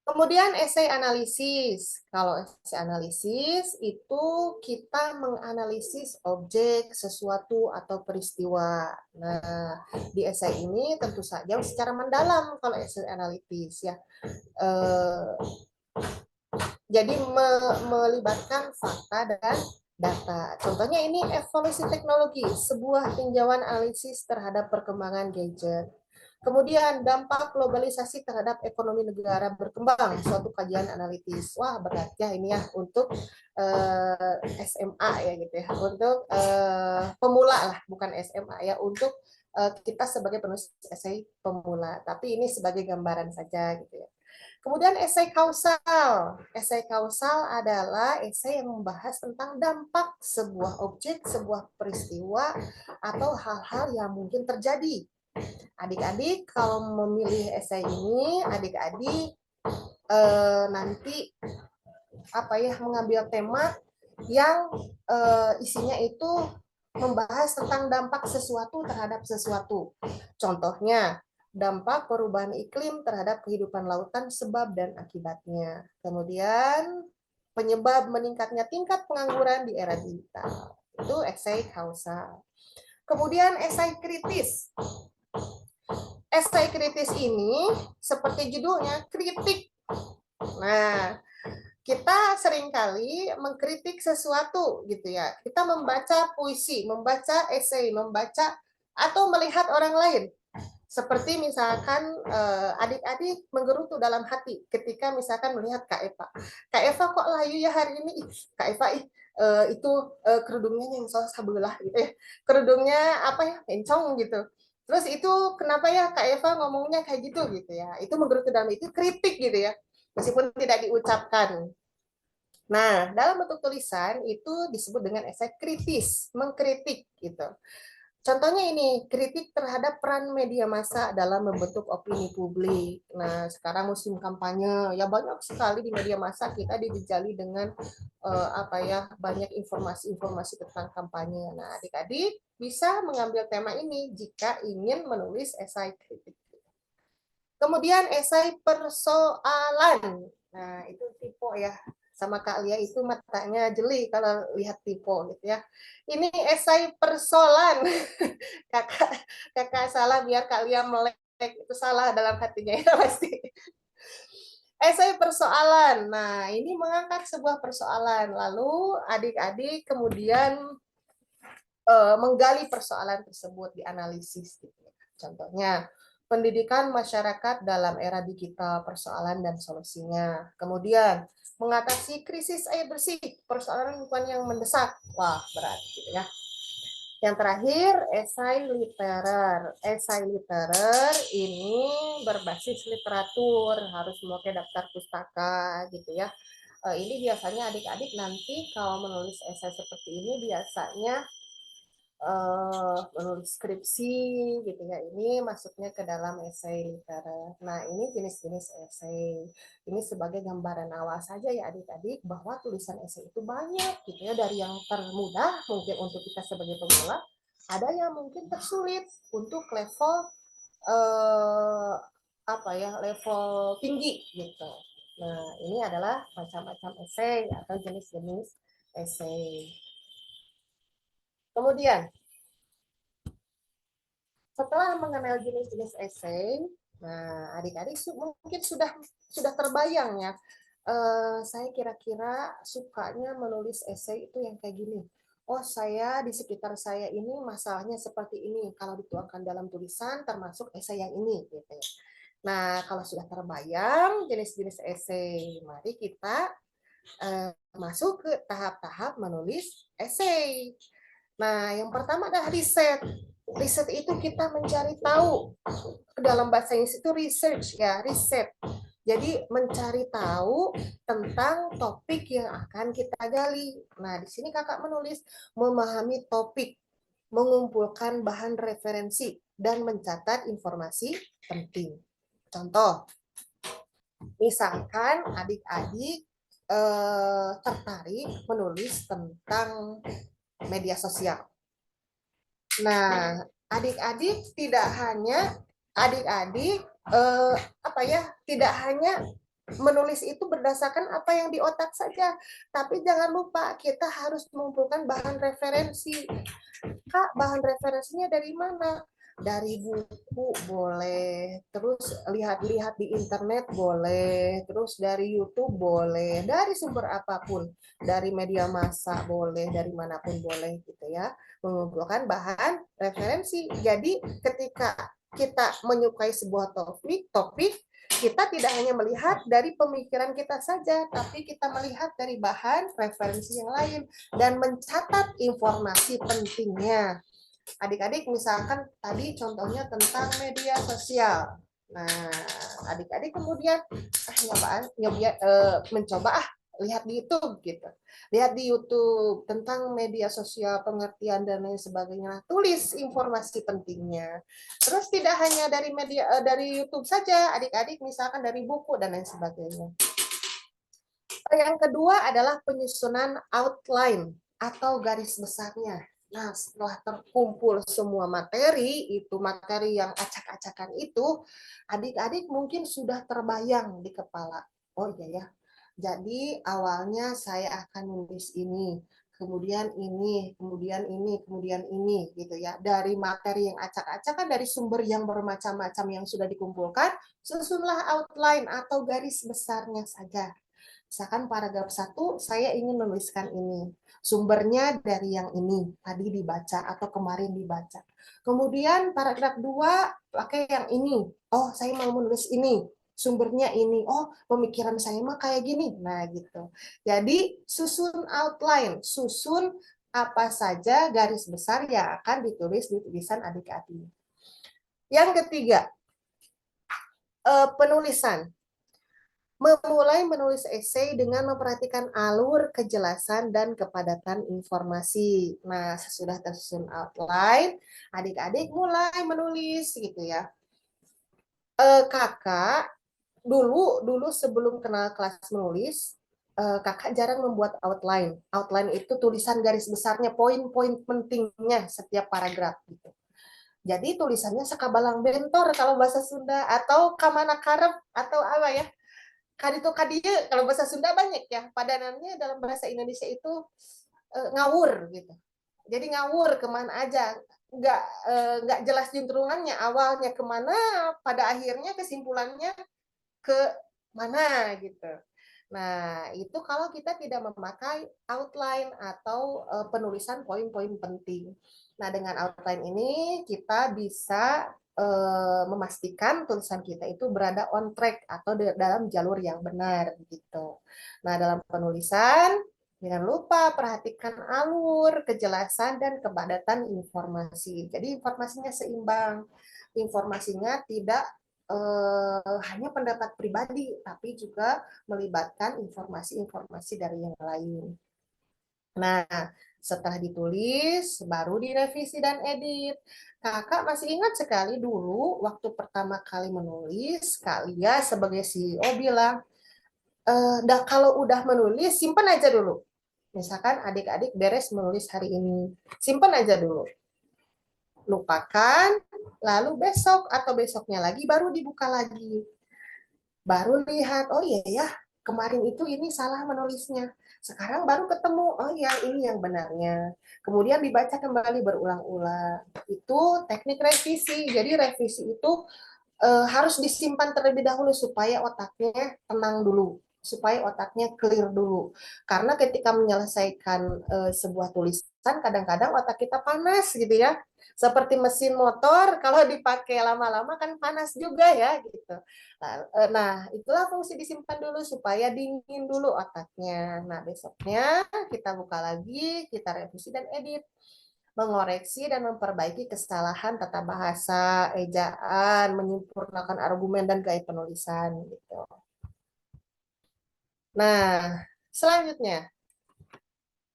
Kemudian esai analisis. Kalau esai analisis itu kita menganalisis objek, sesuatu, atau peristiwa. Nah, di esai ini tentu saja secara mendalam kalau esai analitis ya. Jadi melibatkan fakta dan data. Contohnya ini evolusi teknologi, sebuah tinjauan analisis terhadap perkembangan gadget. Kemudian dampak globalisasi terhadap ekonomi negara berkembang, suatu kajian analitis. Wah, berat ya ini ya untuk SMA ya gitu ya, untuk pemula lah, bukan SMA ya, untuk kita sebagai penulis esai pemula. Tapi ini sebagai gambaran saja gitu ya. Kemudian esai kausal. Esai kausal adalah esai yang membahas tentang dampak sebuah objek, sebuah peristiwa, atau hal-hal yang mungkin terjadi. Adik-adik kalau memilih esai ini, adik-adik nanti mengambil tema yang isinya itu membahas tentang dampak sesuatu terhadap sesuatu. Contohnya, dampak perubahan iklim terhadap kehidupan lautan, sebab dan akibatnya. Kemudian penyebab meningkatnya tingkat pengangguran di era digital. Itu esai kausal. Kemudian esai kritis. Esai kritis ini seperti judulnya kritik. Nah, kita seringkali mengkritik sesuatu gitu ya. Kita membaca puisi, membaca esai, membaca atau melihat orang lain. Seperti misalkan adik-adik menggerutu dalam hati ketika misalkan melihat Kak Eva. Kak Eva kok layu ya hari ini? Kak Eva itu kerudungnya yang sabelah gitu ya. Kerudungnya apa ya? Encong gitu. Terus itu kenapa ya Kak Eva ngomongnya kayak gitu ya. Itu menggerutu dalam itu kritik gitu ya. Meskipun tidak diucapkan. Nah, dalam bentuk tulisan itu disebut dengan esai kritis, mengkritik gitu. Contohnya ini, kritik terhadap peran media massa dalam membentuk opini publik. Nah, sekarang musim kampanye, ya banyak sekali di media massa kita dijejali dengan banyak informasi-informasi tentang kampanye. Nah, adik-adik bisa mengambil tema ini jika ingin menulis esai kritik. Kemudian esai persoalan. Nah, itu tipe ya. Sama Kak Lia itu matanya jeli kalau lihat tipe gitu ya. Ini esai persoalan. Kakak salah biar Kak Lia melek itu salah dalam hatinya ya pasti. Esai persoalan. Nah, ini mengangkat sebuah persoalan. Lalu adik-adik kemudian menggali persoalan tersebut, dianalisis gitu. Contohnya, pendidikan masyarakat dalam era digital, persoalan dan solusinya. Kemudian, mengatasi krisis air bersih, persoalan lingkungan yang mendesak. Wah, berat gitu ya. Yang terakhir, esai literer. Esai literer ini berbasis literatur, harus memakai daftar pustaka gitu ya. Ini biasanya adik-adik nanti kalau menulis esai seperti ini biasanya menulis skripsi gitu ya, ini masuknya ke dalam esai literer. Nah, ini jenis-jenis esai. Ini sebagai gambaran awal saja ya adik-adik bahwa tulisan esai itu banyak gitu ya, dari yang termudah mungkin untuk kita sebagai pemula, ada yang mungkin tersulit untuk level level tinggi gitu. Nah, ini adalah macam-macam esai atau jenis-jenis esai. Kemudian, setelah mengenal jenis-jenis esai, nah adik-adik mungkin sudah terbayang ya, saya kira-kira sukanya menulis esai itu yang kayak gini. Oh, saya di sekitar saya ini masalahnya seperti ini. Kalau dituangkan dalam tulisan, termasuk esai yang ini. Gitu ya. Nah, kalau sudah terbayang jenis-jenis esai, mari kita masuk ke tahap-tahap menulis esai. Nah, yang pertama adalah riset. Riset itu kita mencari tahu. Dalam bahasa Inggris itu research ya, riset. Jadi mencari tahu tentang topik yang akan kita gali. Nah, di sini kakak menulis memahami topik, mengumpulkan bahan referensi, dan mencatat informasi penting. Contoh, misalkan adik-adik tertarik menulis tentang media sosial. Nah, adik-adik tidak hanya tidak hanya menulis itu berdasarkan apa yang di otak saja, tapi jangan lupa kita harus mengumpulkan bahan referensi. Kak, bahan referensinya dari mana? Dari buku boleh, terus lihat-lihat di internet boleh, terus dari YouTube boleh, dari sumber apapun, dari media massa boleh, dari manapun boleh gitu ya, mengumpulkan bahan referensi. Jadi ketika kita menyukai sebuah topik, kita tidak hanya melihat dari pemikiran kita saja, tapi kita melihat dari bahan referensi yang lain dan mencatat informasi pentingnya. Adik-adik misalkan tadi contohnya tentang media sosial. Nah, adik-adik kemudian mencoba lihat di YouTube gitu. Lihat di YouTube tentang media sosial, pengertian dan lain sebagainya. Tulis informasi pentingnya. Terus tidak hanya dari YouTube saja, adik-adik misalkan dari buku dan lain sebagainya. Yang kedua adalah penyusunan outline atau garis besarnya. Nah, setelah terkumpul semua materi, itu materi yang acak-acakan itu, adik-adik mungkin sudah terbayang di kepala. Oh iya ya, Jadi awalnya saya akan menulis ini, kemudian ini, kemudian ini, kemudian ini, gitu ya. Dari materi yang acak-acakan, dari sumber yang bermacam-macam yang sudah dikumpulkan, susunlah outline atau garis besarnya saja. Misalkan paragraf 1, saya ingin menuliskan ini. Sumbernya dari yang ini, tadi dibaca atau kemarin dibaca. Kemudian paragraf 2, pakai yang ini. Oh, saya mau menulis ini. Sumbernya ini. Oh, pemikiran saya mah kayak gini. Nah, gitu. Jadi, susun outline. Susun apa saja garis besar yang akan ditulis di tulisan adik-adik. Yang ketiga, penulisan. Memulai menulis esai dengan memperhatikan alur, kejelasan, dan kepadatan informasi. Nah, sesudah tersusun outline, adik-adik mulai menulis gitu ya. Kakak dulu sebelum kenal kelas menulis, kakak jarang membuat outline. Outline itu tulisan garis besarnya, poin-poin pentingnya setiap paragraf gitu. Jadi tulisannya sakabalang bentor kalau bahasa Sunda, atau kamana karep, atau apa ya, kadito kadieu kalau bahasa Sunda banyak ya, padanannya dalam bahasa Indonesia itu ngawur gitu. Jadi ngawur kemana aja, nggak jelas juntrungannya, awalnya kemana, pada akhirnya kesimpulannya ke mana gitu. Nah, itu kalau kita tidak memakai outline atau penulisan poin-poin penting. Nah, dengan outline ini kita bisa memastikan tulisan kita itu berada on track atau dalam jalur yang benar gitu. Nah, dalam penulisan jangan lupa perhatikan alur, kejelasan, dan kepadatan informasi. Jadi informasinya seimbang, informasinya tidak hanya pendapat pribadi, tapi juga melibatkan informasi-informasi dari yang lain. Nah, setelah ditulis, baru direvisi dan edit. Kakak masih ingat sekali dulu waktu pertama kali menulis, Kalia sebagai CEO bilang, kalau udah menulis, simpan aja dulu. Misalkan adik-adik beres menulis hari ini, simpan aja dulu. Lupakan, lalu besok atau besoknya lagi baru dibuka lagi. Baru lihat, oh iya ya, kemarin itu ini salah menulisnya. Sekarang baru ketemu, oh iya ini yang benarnya. Kemudian dibaca kembali berulang-ulang. Itu teknik revisi. Jadi revisi itu harus disimpan terlebih dahulu supaya otaknya tenang dulu, supaya otaknya clear dulu. Karena ketika menyelesaikan sebuah tulisan, kadang-kadang otak kita panas gitu ya. Seperti mesin motor, kalau dipakai lama-lama kan panas juga ya gitu. Nah, itulah fungsi disimpan dulu supaya dingin dulu otaknya. Nah, besoknya kita buka lagi, kita revisi dan edit, mengoreksi dan memperbaiki kesalahan tata bahasa, ejaan, menyempurnakan argumen dan gaya penulisan gitu. Nah, selanjutnya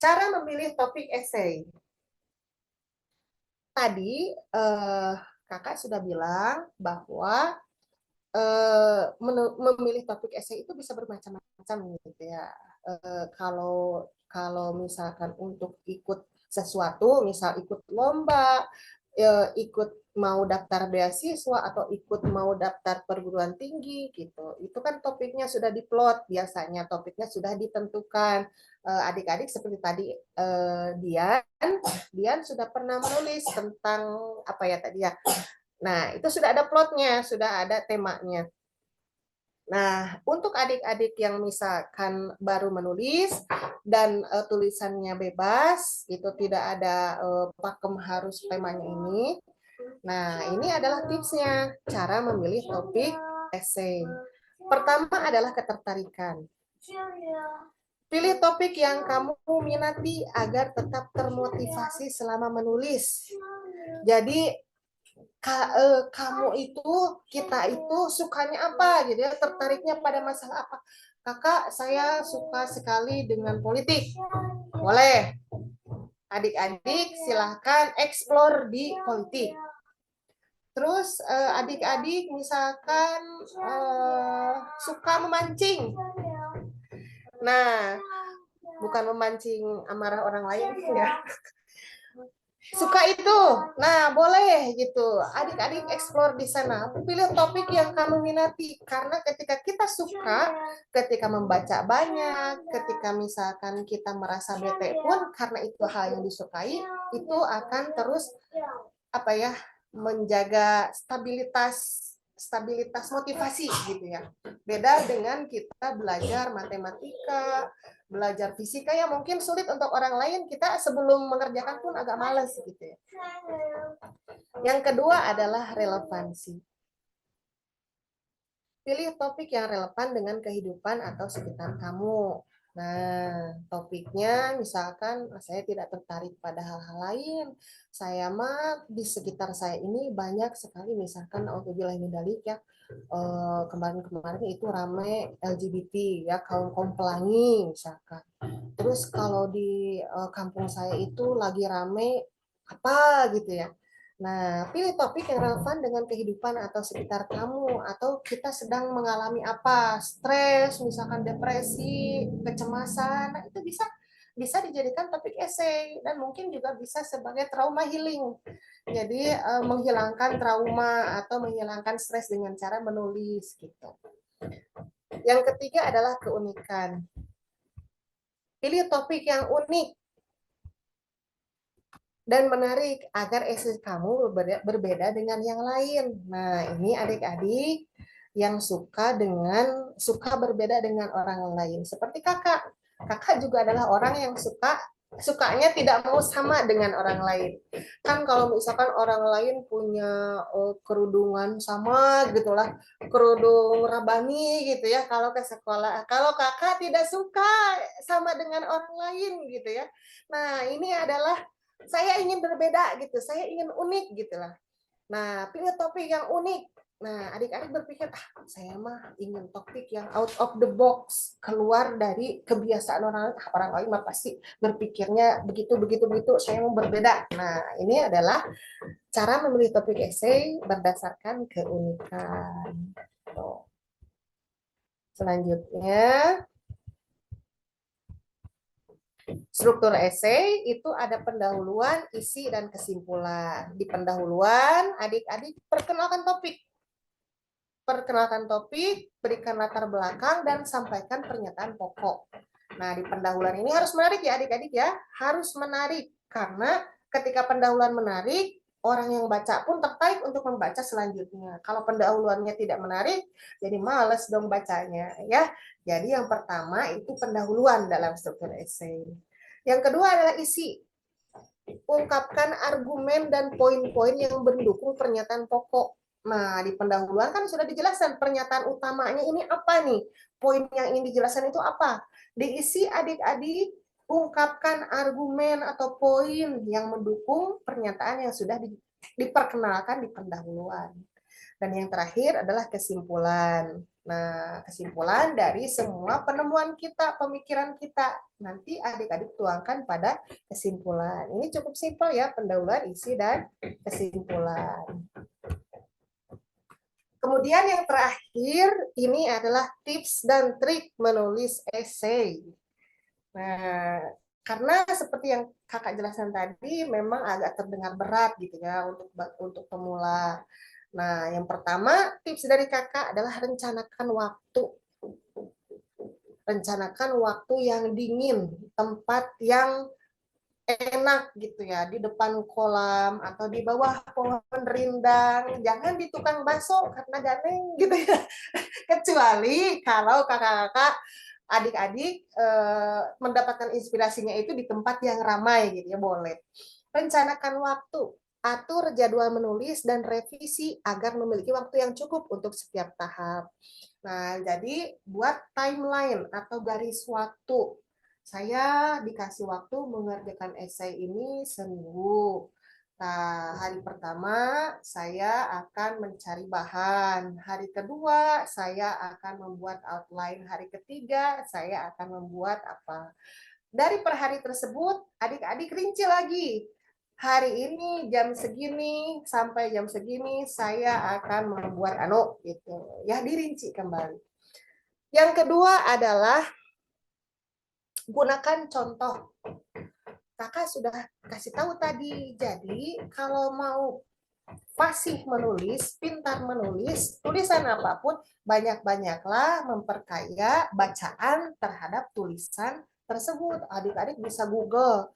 cara memilih topik esai. Tadi kakak sudah bilang bahwa memilih topik esai itu bisa bermacam-macam gitu ya. Kalau misalkan untuk ikut sesuatu, misal ikut lomba, ikut mau daftar beasiswa atau ikut mau daftar perguruan tinggi gitu, itu kan topiknya sudah diplot, biasanya topiknya sudah ditentukan. Adik-adik seperti tadi Dian sudah pernah menulis tentang apa ya tadi ya. Nah, itu sudah ada plotnya, sudah ada temanya. Nah, untuk adik-adik yang misalkan baru menulis dan tulisannya bebas, itu tidak ada pakem harus temanya ini. Nah, ini adalah tipsnya, cara memilih topik esai. Pertama adalah ketertarikan. Pilih topik yang kamu minati agar tetap termotivasi selama menulis. Jadi kamu itu, kita itu sukanya apa gitu ya, tertariknya pada masalah apa. Kakak, saya suka sekali dengan politik. Boleh. Adik-adik silahkan explore di politik. Terus adik-adik misalkan suka memancing. Nah, bukan memancing amarah orang lain ya. Suka itu. Nah, boleh gitu. Adik-adik explore di sana. Pilih topik yang kamu minati. Karena ketika kita suka, ketika membaca banyak, ketika misalkan kita merasa bete pun, karena itu hal yang disukai, itu akan terus apa ya, menjaga stabilitas motivasi gitu ya. Beda dengan kita belajar matematika, belajar fisika yang mungkin sulit untuk orang lain, kita sebelum mengerjakan pun agak malas gitu ya. Yang kedua adalah relevansi. Pilih topik yang relevan dengan kehidupan atau sekitar kamu. Nah, topiknya misalkan saya tidak tertarik pada hal-hal lain. Saya mah di sekitar saya ini banyak sekali misalkan auzubillahi min dzalik ya. Kemarin-kemarin itu ramai LGBT ya, kaum pelangi misalkan. Terus kalau di kampung saya itu lagi rame apa gitu ya. Nah, pilih topik yang relevan dengan kehidupan atau sekitar kamu, atau kita sedang mengalami apa, stres, misalkan depresi, kecemasan, nah itu bisa dijadikan topik esai dan mungkin juga bisa sebagai trauma healing. Jadi menghilangkan trauma atau menghilangkan stres dengan cara menulis gitu. Yang ketiga adalah keunikan. Pilih topik yang unik dan menarik agar esai kamu berbeda dengan yang lain. Nah, ini adik-adik yang suka berbeda dengan orang lain. Seperti kakak. Kakak juga adalah orang yang sukanya tidak mau sama dengan orang lain. Kan kalau misalkan orang lain punya kerudungan sama gitulah, kerudung rabani gitu ya kalau ke sekolah. Kalau kakak tidak suka sama dengan orang lain gitu ya. Nah, ini adalah saya ingin berbeda gitu, saya ingin unik gitu lah. Nah, pilih topik yang unik. Nah, adik-adik berpikir, saya mah ingin topik yang out of the box, keluar dari kebiasaan orang lain mah pasti berpikirnya begitu, saya mau berbeda. Nah, ini adalah cara memilih topik esai berdasarkan keunikan. Selanjutnya, struktur esai itu ada pendahuluan, isi, dan kesimpulan. Di pendahuluan, adik-adik perkenalkan topik. Berikan latar belakang, dan sampaikan pernyataan pokok. Nah, di pendahuluan ini harus menarik ya adik-adik ya. Harus menarik, karena ketika pendahuluan menarik, orang yang baca pun tertarik untuk membaca selanjutnya. Kalau pendahuluannya tidak menarik, jadi males dong bacanya ya. Jadi yang pertama itu pendahuluan dalam struktur esai. Yang kedua adalah isi. Ungkapkan argumen dan poin-poin yang mendukung pernyataan pokok. Nah, di pendahuluan kan sudah dijelaskan pernyataan utamanya ini apa nih? Poin yang ingin dijelaskan itu apa? Diisi adik-adik ungkapkan argumen atau poin yang mendukung pernyataan yang sudah diperkenalkan di pendahuluan. Dan yang terakhir adalah kesimpulan. Nah, kesimpulan dari semua penemuan kita, pemikiran kita. Nanti adik-adik tuangkan pada kesimpulan. Ini cukup simpel ya, pendahuluan, isi, dan kesimpulan. Kemudian yang terakhir, ini adalah tips dan trik menulis esai. Nah, karena seperti yang kakak jelaskan tadi, memang agak terdengar berat gitu ya untuk pemula. Nah, yang pertama tips dari kakak adalah rencanakan waktu. Rencanakan waktu yang dingin, tempat yang enak gitu ya, di depan kolam atau di bawah pohon rindang. Jangan di tukang bakso karena ganteng gitu ya. Kecuali kalau kakak-kakak adik-adik mendapatkan inspirasinya itu di tempat yang ramai gitu ya, boleh. Rencanakan waktu, atur jadwal menulis dan revisi agar memiliki waktu yang cukup untuk setiap tahap. Nah, jadi buat timeline atau garis waktu. Saya dikasih waktu mengerjakan esai ini seminggu. Nah, hari pertama saya akan mencari bahan. Hari kedua saya akan membuat outline. Hari ketiga saya akan membuat apa. Dari per hari tersebut, adik-adik rinci lagi. Hari ini jam segini sampai jam segini saya akan membuat gitu. Ya, dirinci kembali. Yang kedua adalah gunakan contoh. Kakak sudah kasih tahu tadi. Jadi kalau mau fasih menulis, pintar menulis, tulisan apapun, banyak-banyaklah memperkaya bacaan terhadap tulisan tersebut. Adik-adik bisa Google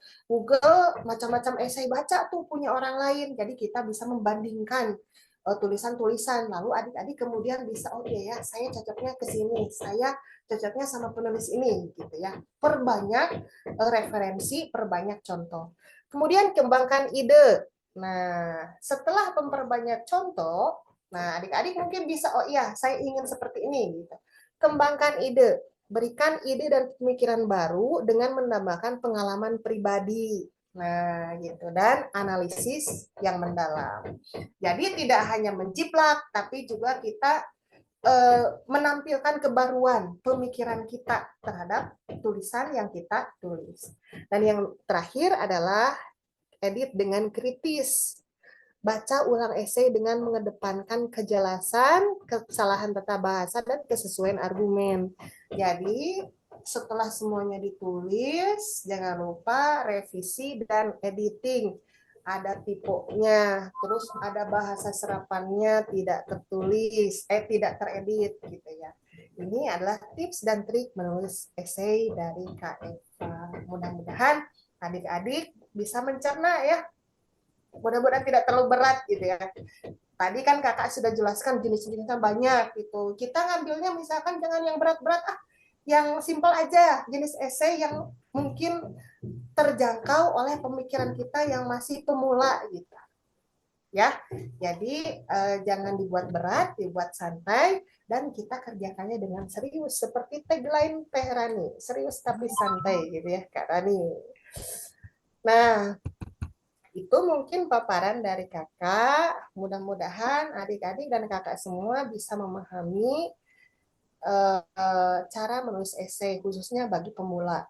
macam-macam esai baca tuh punya orang lain. Jadi kita bisa membandingkan tulisan-tulisan. Lalu adik-adik kemudian bisa, oh iya ya, saya cocoknya ke sini, saya cocoknya sama penulis ini, gitu ya. Perbanyak referensi, perbanyak contoh. Kemudian kembangkan ide. Nah, setelah memperbanyak contoh, nah adik-adik mungkin bisa, oh iya, saya ingin seperti ini, gitu. Kembangkan ide. Berikan ide dan pemikiran baru dengan menambahkan pengalaman pribadi. Nah, gitu. Dan analisis yang mendalam. Jadi tidak hanya menjiplak, tapi juga kita menampilkan kebaruan pemikiran kita terhadap tulisan yang kita tulis. Dan yang terakhir adalah edit dengan kritis. Baca ulang esai dengan mengedepankan kejelasan, kesalahan tata bahasa, dan kesesuaian argumen. Jadi, setelah semuanya ditulis, jangan lupa revisi dan editing. Ada tipenya, terus ada bahasa serapannya tidak tertulis, tidak teredit gitu ya. Ini adalah tips dan trik menulis esai dari Kak Eva. Mudah-mudahan adik-adik bisa mencerna ya. Mudah-mudahan tidak terlalu berat gitu ya. Tadi kan kakak sudah jelaskan jenis-jenisnya banyak gitu. Kita ngambilnya misalkan jangan yang berat-berat, yang simpel aja, jenis esai yang mungkin terjangkau oleh pemikiran kita yang masih pemula gitu. Ya, jadi jangan dibuat berat, dibuat santai, dan kita kerjakannya dengan serius seperti tagline Teh Rani, serius tapi santai gitu ya Kak Rani. Nah, itu mungkin paparan dari kakak. Mudah-mudahan adik-adik dan kakak semua bisa memahami cara menulis esai, khususnya bagi pemula.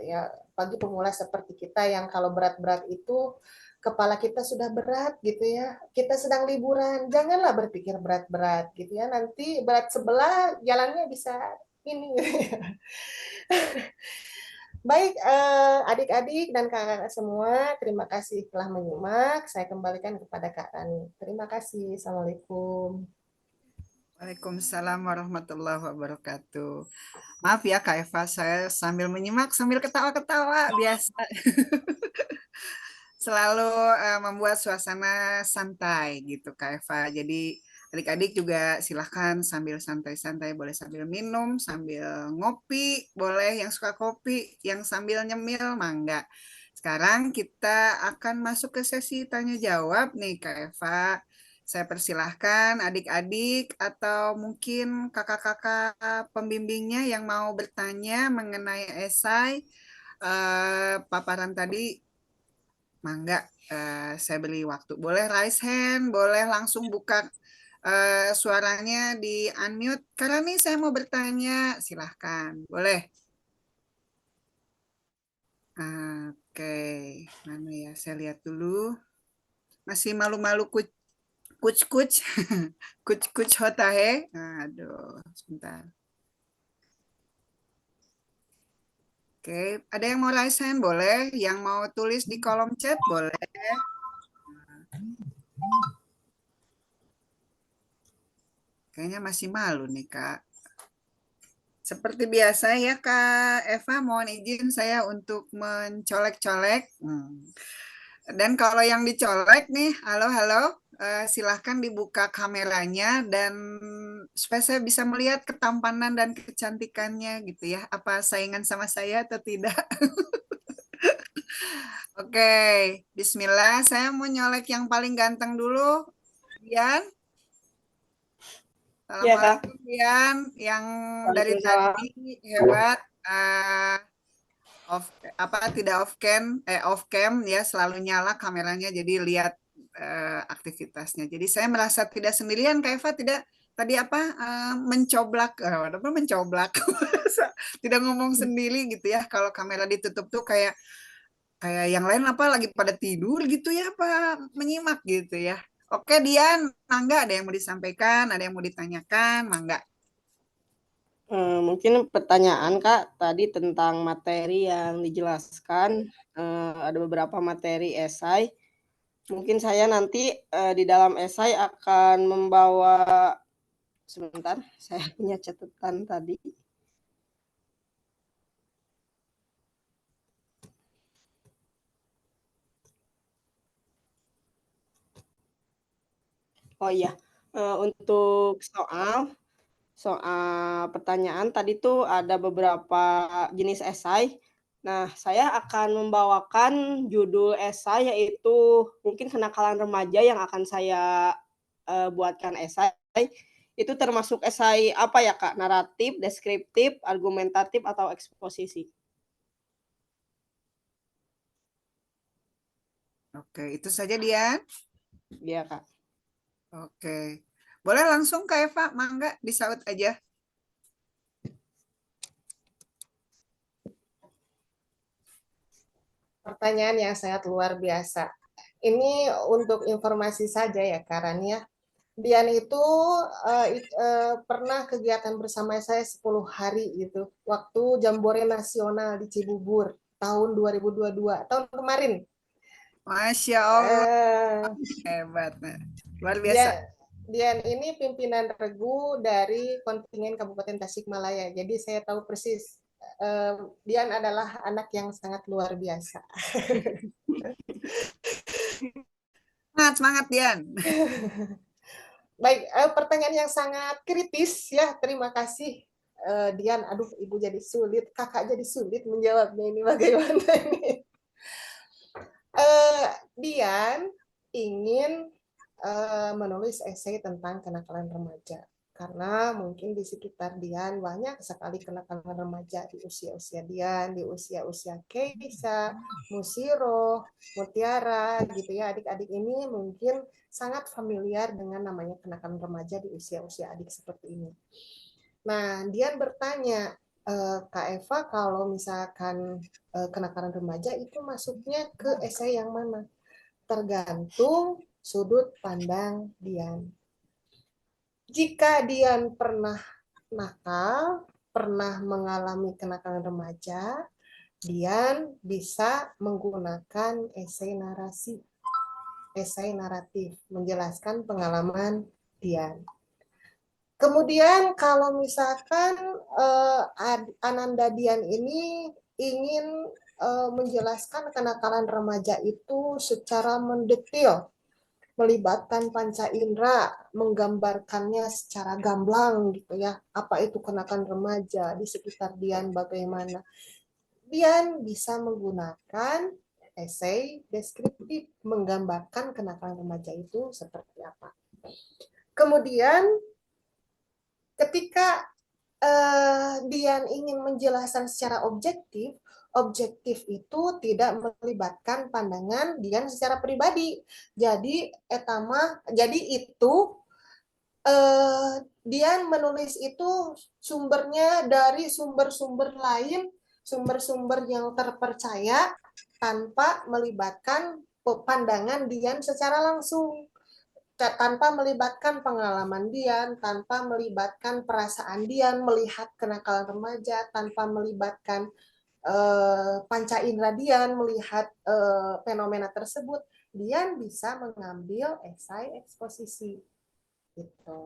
Ya, bagi pemula seperti kita yang kalau berat-berat itu kepala kita sudah berat gitu ya. Kita sedang liburan, janganlah berpikir berat-berat gitu ya. Nanti berat sebelah jalannya bisa ini. Baik, adik-adik dan kakak semua, terima kasih telah menyimak. Saya kembalikan kepada Kak Rani. Terima kasih. Assalamualaikum. Waalaikumsalam warahmatullahi wabarakatuh. Maaf ya Kak Eva, saya sambil menyimak sambil ketawa-ketawa biasa. Selalu membuat suasana santai gitu Kak Eva. Jadi adik-adik juga silahkan sambil santai-santai, boleh sambil minum, sambil ngopi, boleh yang suka kopi, yang sambil nyemil, mangga. Sekarang kita akan masuk ke sesi tanya jawab nih Kak Eva. Saya persilahkan adik-adik atau mungkin kakak-kakak pembimbingnya yang mau bertanya mengenai esai paparan tadi, mangga, saya beri waktu. Boleh raise hand, boleh langsung buka suaranya di unmute. Karena nih saya mau bertanya, silahkan. Boleh. Oke, mana ya? Saya lihat dulu. Masih malu-malu kuc kuc hotahe. Aduh, sebentar. Oke, ada yang mau raise hand? Boleh. Yang mau tulis di kolom chat? Boleh. Kayaknya masih malu nih, Kak. Seperti biasa ya, Kak Eva, mohon izin saya untuk mencolek-colek. Dan kalau yang dicolek nih, halo, silahkan dibuka kameranya dan supaya saya bisa melihat ketampanan dan kecantikannya gitu ya. Apa saingan sama saya atau tidak? Oke, Bismillah. Saya mau nyolek yang paling ganteng dulu. Dian. Iya, Kak. Assalamualaikum Dian. Yang dari Waalaikumsalam. tadi hebat. Tidak off cam ya, selalu nyala kameranya jadi lihat aktivitasnya. Jadi saya merasa tidak sendirian, Kak Eva tidak tadi mencoblak mencoblak tidak ngomong sendiri gitu ya. Kalau kamera ditutup tuh kayak yang lain lagi pada tidur gitu ya, apa menyimak gitu ya. Oke Dian, mangga, ada yang mau disampaikan, ada yang mau ditanyakan, mangga. Mungkin pertanyaan Kak tadi tentang materi yang dijelaskan, ada beberapa materi esai. Mungkin saya nanti di dalam esai akan membawa, sebentar, saya punya catatan tadi. Oh iya, untuk soal pertanyaan tadi tuh ada beberapa jenis esai. Nah, saya akan membawakan judul esai yaitu mungkin kenakalan remaja yang akan saya buatkan esai. Itu termasuk esai apa ya Kak? Naratif, deskriptif, argumentatif, atau eksposisi? Oke, itu saja Dian. Iya Kak. Oke. Boleh langsung Kak Eva, mangga disaut aja. Pertanyaan yang sangat luar biasa. Ini untuk informasi saja ya, Karan ya. Dian itu pernah kegiatan bersama saya 10 hari gitu. Waktu Jambore Nasional di Cibubur tahun 2022, tahun kemarin. Masya Allah, Eh, hebat. Nah, luar Dian, biasa. Dian ini pimpinan regu dari kontingen Kabupaten Tasikmalaya. Jadi saya tahu persis Dian adalah anak yang sangat luar biasa. Semangat, semangat Dian. Baik, pertanyaan yang sangat kritis ya. Terima kasih Dian. Aduh, Ibu jadi sulit, Kakak jadi sulit menjawabnya ini bagaimana ini. Dian ingin menulis esai tentang kenakalan remaja. Karena mungkin di sekitar Dian banyak sekali kenakalan remaja di usia-usia Dian, di usia-usia Keisa, Musiro, Mutiara, gitu ya. Adik-adik ini mungkin sangat familiar dengan namanya kenakalan remaja di usia-usia adik seperti ini. Nah, Dian bertanya, Kak Eva, kalau misalkan kenakalan remaja itu masuknya ke esai yang mana? Tergantung sudut pandang Dian. Jika Dian pernah nakal, pernah mengalami kenakalan remaja, Dian bisa menggunakan esai narasi, esai naratif, menjelaskan pengalaman Dian. Kemudian kalau misalkan Ananda Dian ini ingin menjelaskan kenakalan remaja itu secara mendetail, melibatkan panca indera, menggambarkannya secara gamblang gitu ya. Apa itu kenakalan remaja di sekitar Dian bagaimana? Dian bisa menggunakan esai deskriptif menggambarkan kenakalan remaja itu seperti apa. Kemudian ketika Dian ingin menjelaskan secara objektif, objektif itu tidak melibatkan pandangan Dian secara pribadi. Jadi itu Dian menulis itu sumbernya dari sumber-sumber lain, sumber-sumber yang terpercaya tanpa melibatkan pandangan Dian secara langsung, tanpa melibatkan pengalaman Dian, tanpa melibatkan perasaan Dian melihat kenakalan remaja, tanpa melibatkan panca indera Dian melihat fenomena tersebut. Dian bisa mengambil esai eksposisi. Gitu.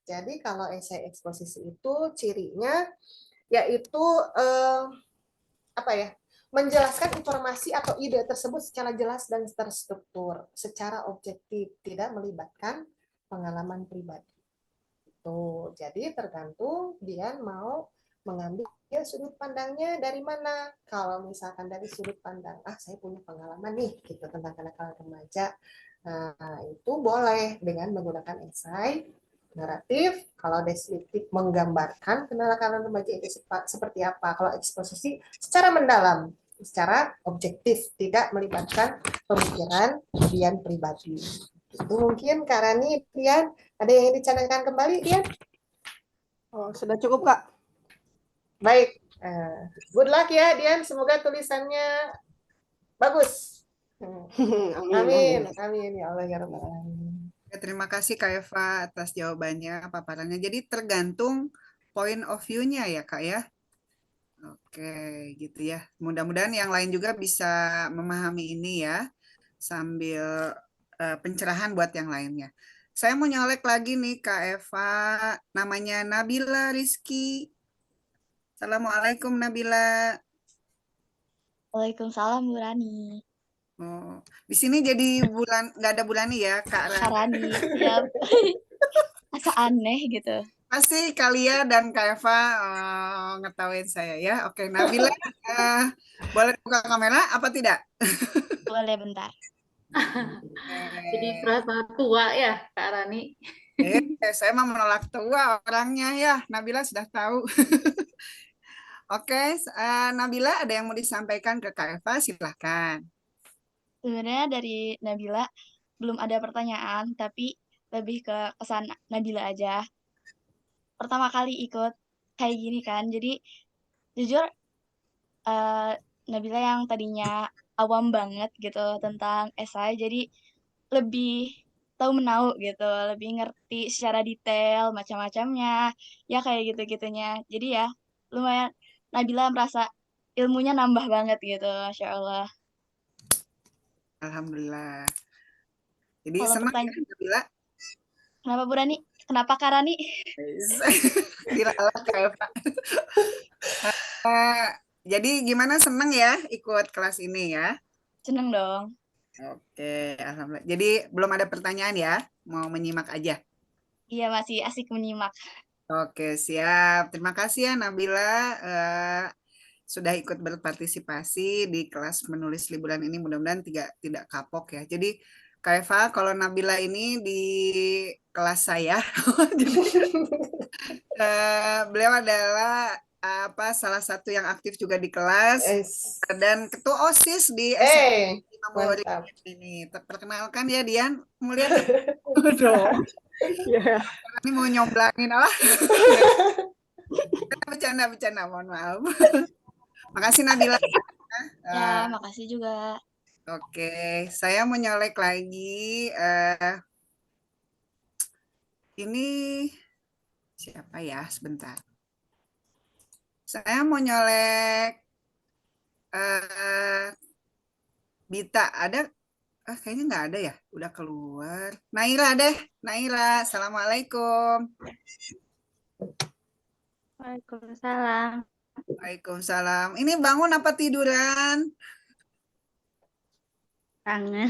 Jadi kalau esai eksposisi itu cirinya yaitu apa ya? Menjelaskan informasi atau ide tersebut secara jelas dan terstruktur, secara objektif, tidak melibatkan pengalaman pribadi. Itu. Jadi tergantung dia mau mengambil sudut pandangnya dari mana. Kalau misalkan dari sudut pandang, saya punya pengalaman nih gitu tentang kenakalan remaja. Nah, itu boleh dengan menggunakan esai naratif. Kalau deskriptif menggambarkan kenakalan remaja itu seperti apa. Kalau eksposisi secara mendalam, secara objektif, tidak melibatkan pemikiran Dian pribadi. Itu mungkin Kak Rani, Dian, ada yang dicanangkan kembali, Dian? Oh, sudah cukup Kak. Baik, good luck ya Dian, semoga tulisannya bagus. Amin, amin ya Allah ya Rabbal alamin. Terima kasih Kak Eva atas jawabannya, paparannya. Jadi tergantung point of view-nya ya Kak ya. Oke, gitu ya. Mudah-mudahan yang lain juga bisa memahami ini ya, sambil pencerahan buat yang lainnya. Saya mau nyolek lagi nih Kak Eva, namanya Nabila Rizky. Assalamualaikum Nabila. Waalaikumsalam Bu Rani. Oh, di sini jadi nggak ada Bulani ya Kak Kak Rani, ya asa aneh gitu. Pasti Kalia dan Kak Eva ngetawain saya ya. Oke, Nabila, boleh buka kamera apa tidak? Boleh bentar. Jadi terasa tua ya, Kak Rani. Saya mah menolak tua orangnya ya. Nabila sudah tahu. Oke, Nabila ada yang mau disampaikan ke Kak Eva? Silahkan. Sebenarnya dari Nabila belum ada pertanyaan, tapi lebih ke kesan Nabila aja. Pertama kali ikut kayak gini kan, jadi jujur Nabila yang tadinya awam banget gitu tentang esai, jadi lebih tahu menau gitu, lebih ngerti secara detail macam-macamnya, ya kayak gitu-gitunya. Jadi ya lumayan Nabila merasa ilmunya nambah banget gitu, Masya Allah. Alhamdulillah. Jadi Kalau senang ya Nabila. kenapa Bu Rani? Kenapa Kak Rani? Diralat Kak Eva. Jadi gimana, senang ya ikut kelas ini ya? Seneng dong. Oke, alhamdulillah. Jadi belum ada pertanyaan ya? Mau menyimak aja. Iya masih asik menyimak. Oke, siap. Terima kasih ya Nabila sudah ikut berpartisipasi di kelas menulis liburan ini. Mudah-mudahan tidak kapok ya. Jadi Kak Eva, kalau Nabila ini di kelas saya, jadi, beliau adalah salah satu yang aktif juga di kelas dan ketua OSIS di SMP Mamori ini. Perkenalkan ya Dian, mau lihat ya? Dong. Ya. Ini mau nyomblangin apa? Bercanda, mohon maaf. Makasih Nabila. Ya, makasih juga. Oke, saya mau nyolek lagi. Ini siapa ya? Sebentar. Saya mau nyolek Bita. Ada? Kayaknya nggak ada ya. Udah keluar. Naira deh. Naira, Assalamualaikum. Waalaikumsalam. Waalaikumsalam. Ini bangun apa tiduran? Kangen.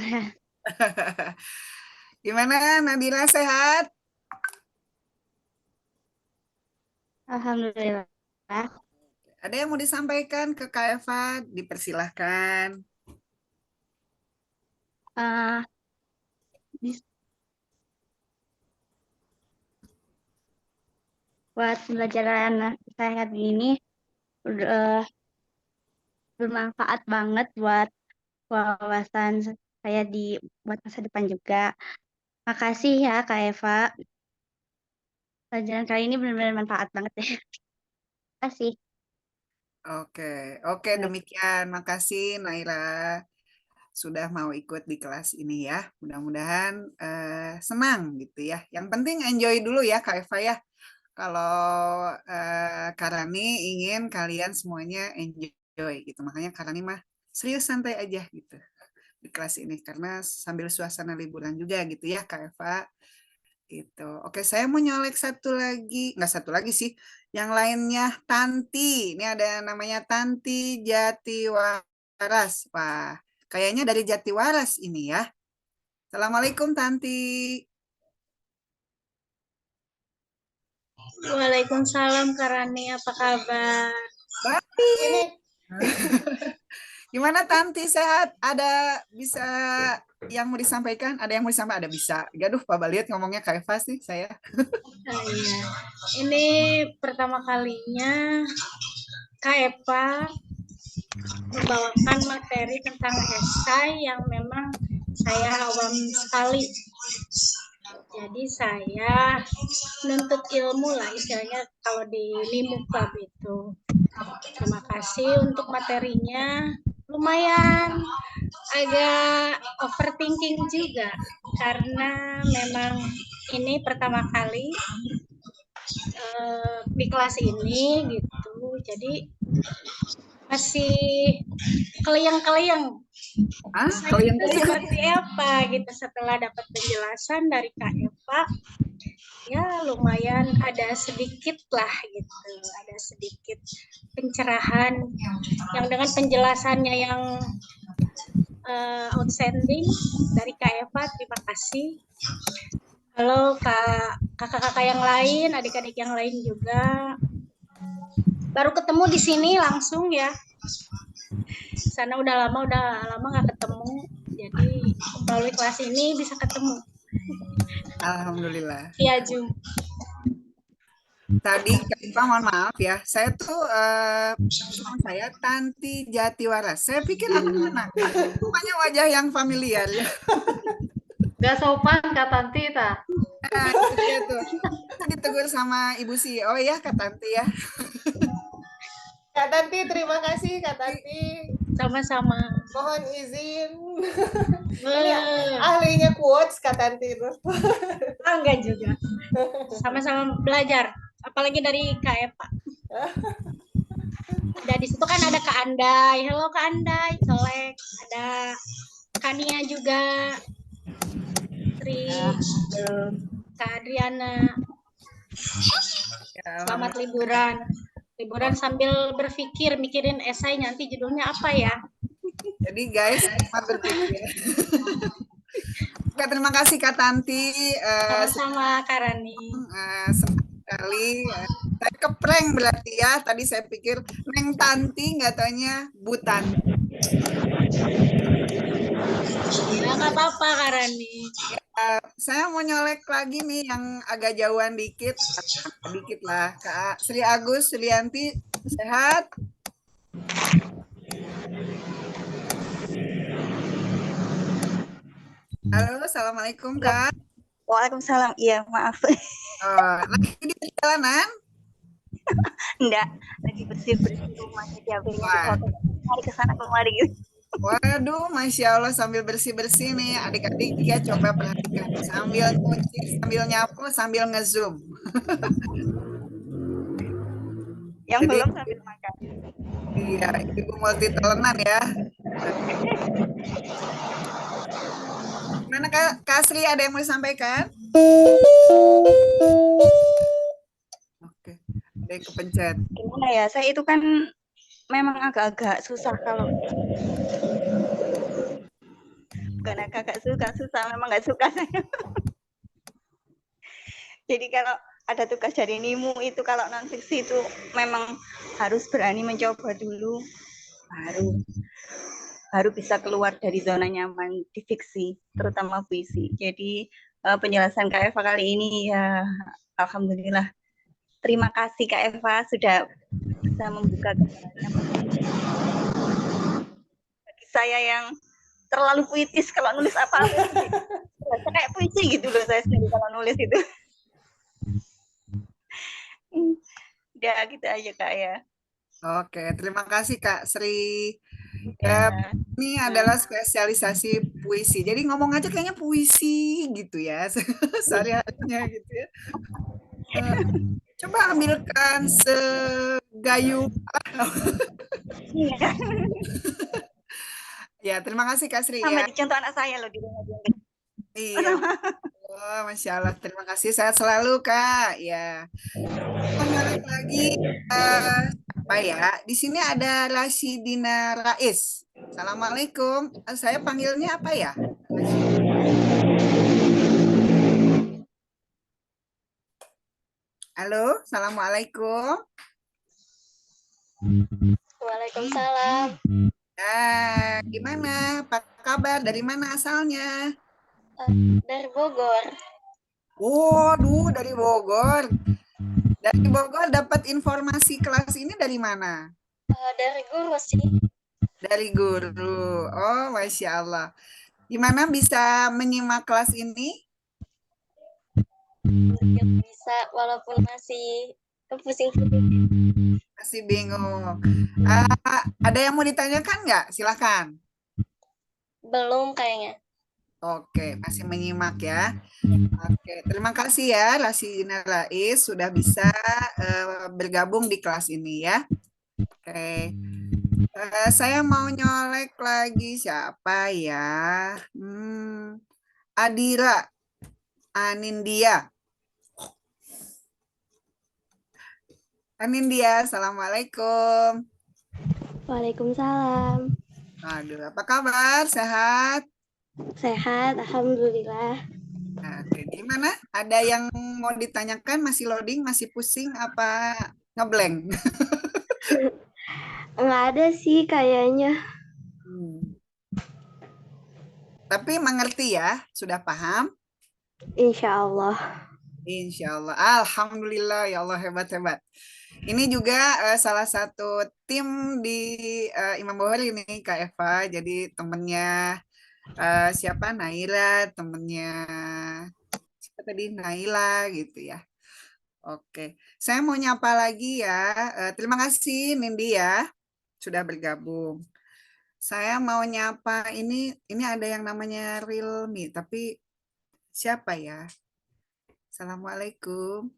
Gimana Nabila, sehat? Alhamdulillah. Ada yang mau disampaikan ke Kak Eva? Dipersilahkan. Buat pembelajaran sehat ini udah bermanfaat banget buat wawasan saya buat masa depan juga. Makasih ya Kak Eva. Pelajaran kali ini benar-benar manfaat banget deh. Terima kasih. Oke, demikian. Makasih Naira sudah mau ikut di kelas ini ya. Mudah-mudahan senang gitu ya. Yang penting enjoy dulu ya Kak Eva ya. Kalau Kak Rani ingin kalian semuanya enjoy gitu. Makanya Kak Rani mah serius santai aja gitu di kelas ini. Karena sambil suasana liburan juga gitu ya Kak Eva. Gitu. Oke, saya mau nyolek satu lagi. Nggak satu lagi sih. Yang lainnya Tanti. Ini ada namanya Tanti Jatiwaras. Wah, kayaknya dari Jatiwaras ini ya. Assalamualaikum Tanti. Waalaikumsalam Kak Rani, apa kabar? Baik. Gimana Tanti, sehat? Ada bisa yang mau disampaikan? Ada yang mau disampaikan? Ada bisa. Gaduh, Pak Baliat ngomongnya kayak Eva sih saya. Iya. Ini pertama kalinya Kak Eva membawakan materi tentang esai yang memang saya awam sekali. Jadi saya nuntut ilmu lah istilahnya kalau di Limukab itu. Terima kasih untuk materinya. Lumayan agak overthinking juga karena memang ini pertama kali di kelas ini gitu. Jadi masih keliyang-keliyang saya itu seperti apa gitu. Setelah dapat penjelasan dari Kak Eva, ya lumayan ada sedikit lah gitu, ada sedikit pencerahan yang dengan penjelasannya yang outstanding dari Kak Eva. Terima kasih. Halo kakak-kakak yang lain, adik-adik yang lain juga. Baru ketemu di sini langsung ya. Sana udah lama nggak ketemu. Jadi melalui kelas ini bisa ketemu. Alhamdulillah. Iya, Jum. Tadi Kak Iva, mohon maaf ya, saya tuh saya Tanti Jatiwaras. Saya pikir aku mana? Rupanya wajah yang familiar ya. Gak sopan Kak Tanti ta. Nah, itu dia tuh. Ditegur sama Ibu CEO ya Kak Tanti ya. Kak Tanti, terima kasih Kak Tanti. Sama-sama. Mohon izin. Ini ahlinya quotes Kak Tanti itu. Enggak juga. Sama-sama belajar. Apalagi dari Kak Eva. Ada di situ kan ada Kak Andai. Halo Kak Andai, Solek. Ada Kak Nia juga. Tri, Kak Adriana. Selamat liburan. Liburan sambil berpikir, mikirin esai nanti judulnya apa ya. Jadi guys, selamat berpikir. Oke, terima kasih Kak Tanti. Sama-sama Kak Rani. Senang sekali. Saya keprank berarti ya. Tadi saya pikir Neng Tanti, nggak taunya Bu Tanti. Ya, nggak apa-apa Kak Rani. Saya mau nyolek lagi nih yang agak jauhan dikit. Dikit lah. Kak Sri Agus Sulianti, sehat? Halo, Assalamualaikum Kak. Waalaikumsalam. Iya, maaf. Lagi di perjalanan? Enggak, lagi bersih-bersih rumah. Jadi hari ke sana kemari gitu. Waduh, Masya Allah, sambil bersih-bersih nih adik-adik ya, coba perhatikan. Sambil kunci, sambil nyapu, sambil nge-zoom. Yang Jadi, belum sambil makan. Iya, ibu multi talentan ya. Gimana Kak Sri, ada yang mau disampaikan? Oke, ada yang kepencet. Gimana ya, saya itu kan memang agak-agak susah kalau bukan agak susah, memang nggak suka saya. Jadi kalau ada tugas dari NIMU itu kalau non fiksi itu memang harus berani mencoba dulu, baru bisa keluar dari zona nyaman di fiksi, terutama puisi. Jadi penjelasan Kak Eva kali ini ya alhamdulillah. Terima kasih Kak Eva sudah bisa membuka gambarannya. Bagi saya yang terlalu puitis kalau nulis apa-apa, kayak puisi gitu loh saya sendiri kalau nulis itu. Udah gitu aja Kak ya. Oke, terima kasih Kak Sri. Ini adalah spesialisasi puisi. Jadi ngomong aja kayaknya puisi gitu ya, sehari-harinya gitu ya. Coba ambilkan segayung. Ya, terima kasih Kak Sri. Sama Ya. dicontoh anak saya loh di rumah. Iya. Oh, Masya Allah, terima kasih. Sehat selalu Kak. Ya. Menarik lagi apa ya? Di sini ada Rasidina Rais. Assalamualaikum. Saya panggilnya apa ya? Halo, Assalamualaikum. Waalaikumsalam. Gimana? Apa kabar? Dari mana asalnya? Dari Bogor. Waduh, dari Bogor. Dari Bogor dapat informasi kelas ini dari mana? Dari guru sih. Dari guru. Oh, Masya Allah. Gimana bisa menyimak kelas ini? Bisa, walaupun masih pusing-pusing. Masih bingung. Ada yang mau ditanyakan nggak? Silakan. Belum kayaknya. Oke, masih menyimak ya. Oke, terima kasih ya Rasina Rais sudah bisa bergabung di kelas ini ya. Oke, saya mau nyolek lagi siapa ya? Adira, Anindya. Anindya, assalamualaikum. Waalaikumsalam. Aduh, apa kabar? Sehat? Sehat, alhamdulillah. Oke, gimana? Ada yang mau ditanyakan? Masih loading? Masih pusing? Apa ngeblank? Nggak ada sih kayaknya. Tapi mengerti ya? Sudah paham? Insya Allah. Insya Allah. Alhamdulillah, ya Allah hebat-hebat. Ini juga salah satu tim di Imam Bukhari ini, Kak Eva. Jadi temennya siapa? Naira, temennya siapa tadi? Naila gitu ya. Oke, saya mau nyapa lagi ya. Terima kasih Nindi ya sudah bergabung. Saya mau nyapa ini ada yang namanya Realme, tapi siapa ya? Assalamualaikum.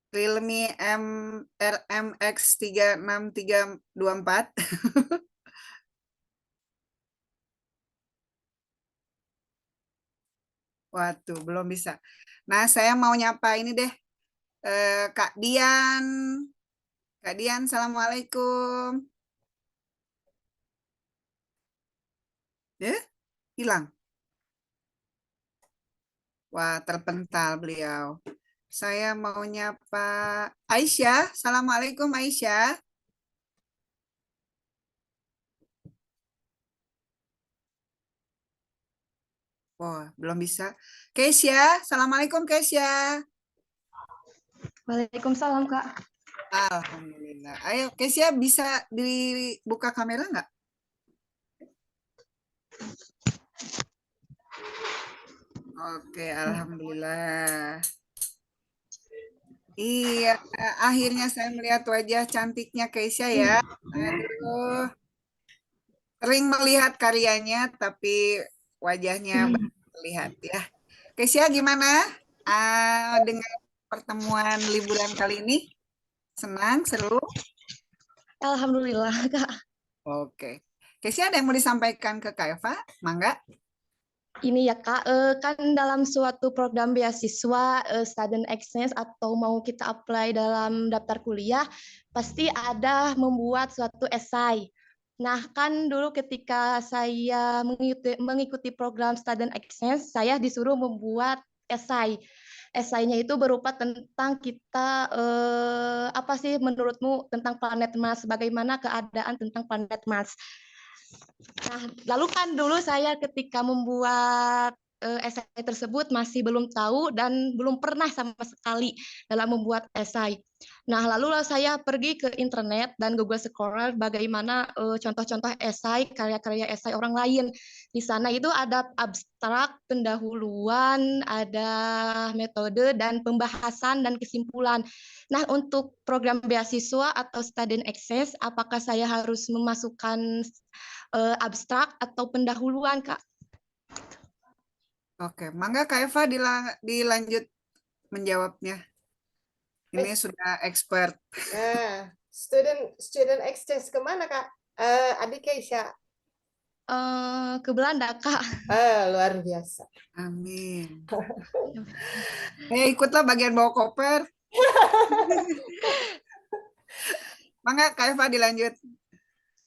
Realme RMX 36324. Waduh, belum bisa. Nah, saya mau nyapa ini deh. Kak Dian. Kak Dian, Assalamualaikum. Hilang. Wah, terpental beliau. Saya mau nyapa Aisyah. Assalamualaikum Aisyah. Wah, belum bisa. Keisha, Assalamualaikum Keisha. Waalaikumsalam, Kak. Alhamdulillah. Ayo Keisha, bisa dibuka kamera nggak? Oke, Alhamdulillah. Iya, akhirnya saya melihat wajah cantiknya Keisha ya. Aduh, sering melihat karyanya, tapi wajahnya baru terlihat ya. Keisha, gimana dengan pertemuan liburan kali ini? Senang, seru? Alhamdulillah, Kak. Oke. Keisha, ada yang mau disampaikan ke Kak Eva? Mangga. Ini ya Kak, kan dalam suatu program beasiswa, student exchange atau mau kita apply dalam daftar kuliah, pasti ada membuat suatu esai. Nah, kan dulu ketika saya mengikuti program student exchange, saya disuruh membuat esai. Esainya itu berupa tentang kita, apa sih menurutmu tentang planet Mars, bagaimana keadaan tentang planet Mars. Nah, lalu kan dulu saya ketika membuat esai tersebut masih belum tahu dan belum pernah sama sekali dalam membuat esai. Nah, lalu saya pergi ke internet dan Google Scholar bagaimana contoh-contoh esai, karya-karya esai orang lain. Di sana itu ada abstrak, pendahuluan, ada metode dan pembahasan dan kesimpulan. Nah, untuk program beasiswa atau student exchange, apakah saya harus memasukkan abstrak atau pendahuluan, Kak? Oke, mangga Kak Eva dilanjut menjawabnya. Ini sudah expert. Nah, student exchange kemana Kak? Adik Keisha. Ke Belanda, Kak. Luar biasa. Amin. Ikutlah bagian bawa koper. Mangga Kak Eva dilanjut.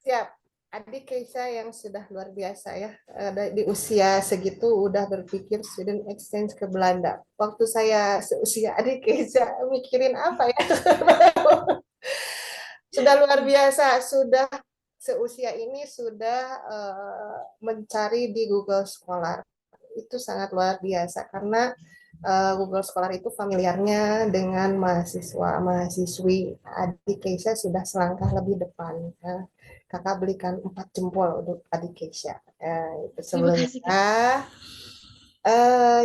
Siap. Adik Keisha yang sudah luar biasa ya, di usia segitu udah berpikir student exchange ke Belanda. Waktu saya seusia adik Keisha mikirin apa ya? Sudah luar biasa, sudah seusia ini sudah mencari di Google Scholar. Itu sangat luar biasa karena Google Scholar itu familiarnya dengan mahasiswa-mahasiswi. Adik Keisha sudah selangkah lebih depan. Kakak belikan 4 jempol untuk adik Keisha. Itu sebelumnya.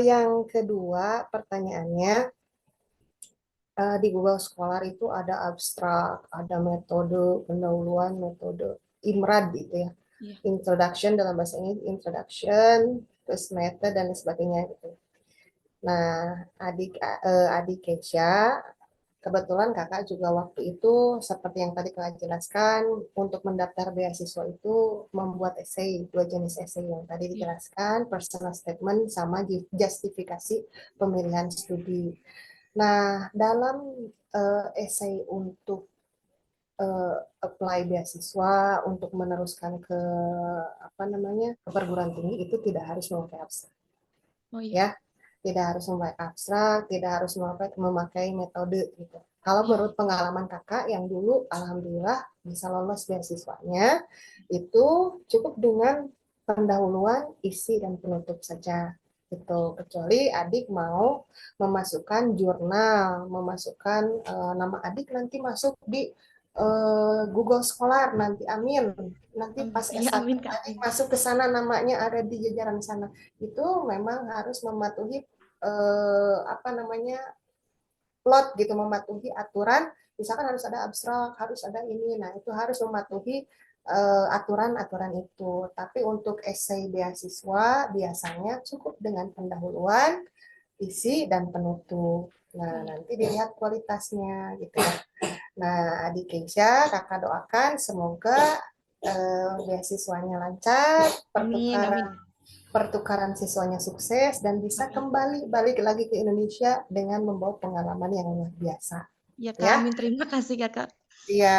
Yang kedua pertanyaannya, di Google Scholar itu ada abstrak, ada metode pendahuluan, metode IMRAD gitu ya. Iya. Introduction dalam bahasa Inggris, introduction, terus method dan sebagainya gitu. Nah, adik Keisha, kebetulan kakak juga waktu itu seperti yang tadi kakak jelaskan, untuk mendaftar beasiswa itu membuat essay, 2 jenis essay yang tadi dijelaskan, personal statement sama justifikasi pemilihan studi. Nah, dalam essay untuk apply beasiswa untuk meneruskan ke ke perguruan tinggi itu tidak harus memakai abstrak. Oh iya. Ya, tidak harus memakai abstrak, tidak harus memakai metode gitu. Kalau menurut pengalaman kakak yang dulu alhamdulillah bisa lolos beasiswanya, itu cukup dengan pendahuluan, isi dan penutup saja gitu. Kecuali adik mau memasukkan jurnal, memasukkan nama adik nanti masuk di Google Scholar nanti, amin. Nanti pas Iya, S1 amin, Kak. adik masuk ke sana, namanya ada di jajaran sana. Itu memang harus mematuhi plot gitu, mematuhi aturan, misalkan harus ada abstrak, harus ada ini. Nah, itu harus mematuhi aturan-aturan itu. Tapi untuk essay beasiswa biasanya cukup dengan pendahuluan, isi dan penutup. Nah, nanti dilihat kualitasnya gitu ya. Nah, adik Keisha, kakak doakan semoga beasiswanya lancar, pertukaran siswanya sukses, dan bisa kembali balik lagi ke Indonesia dengan membawa pengalaman yang luar biasa. Ya, Kak, amin. Terima kasih, Kakak. Iya,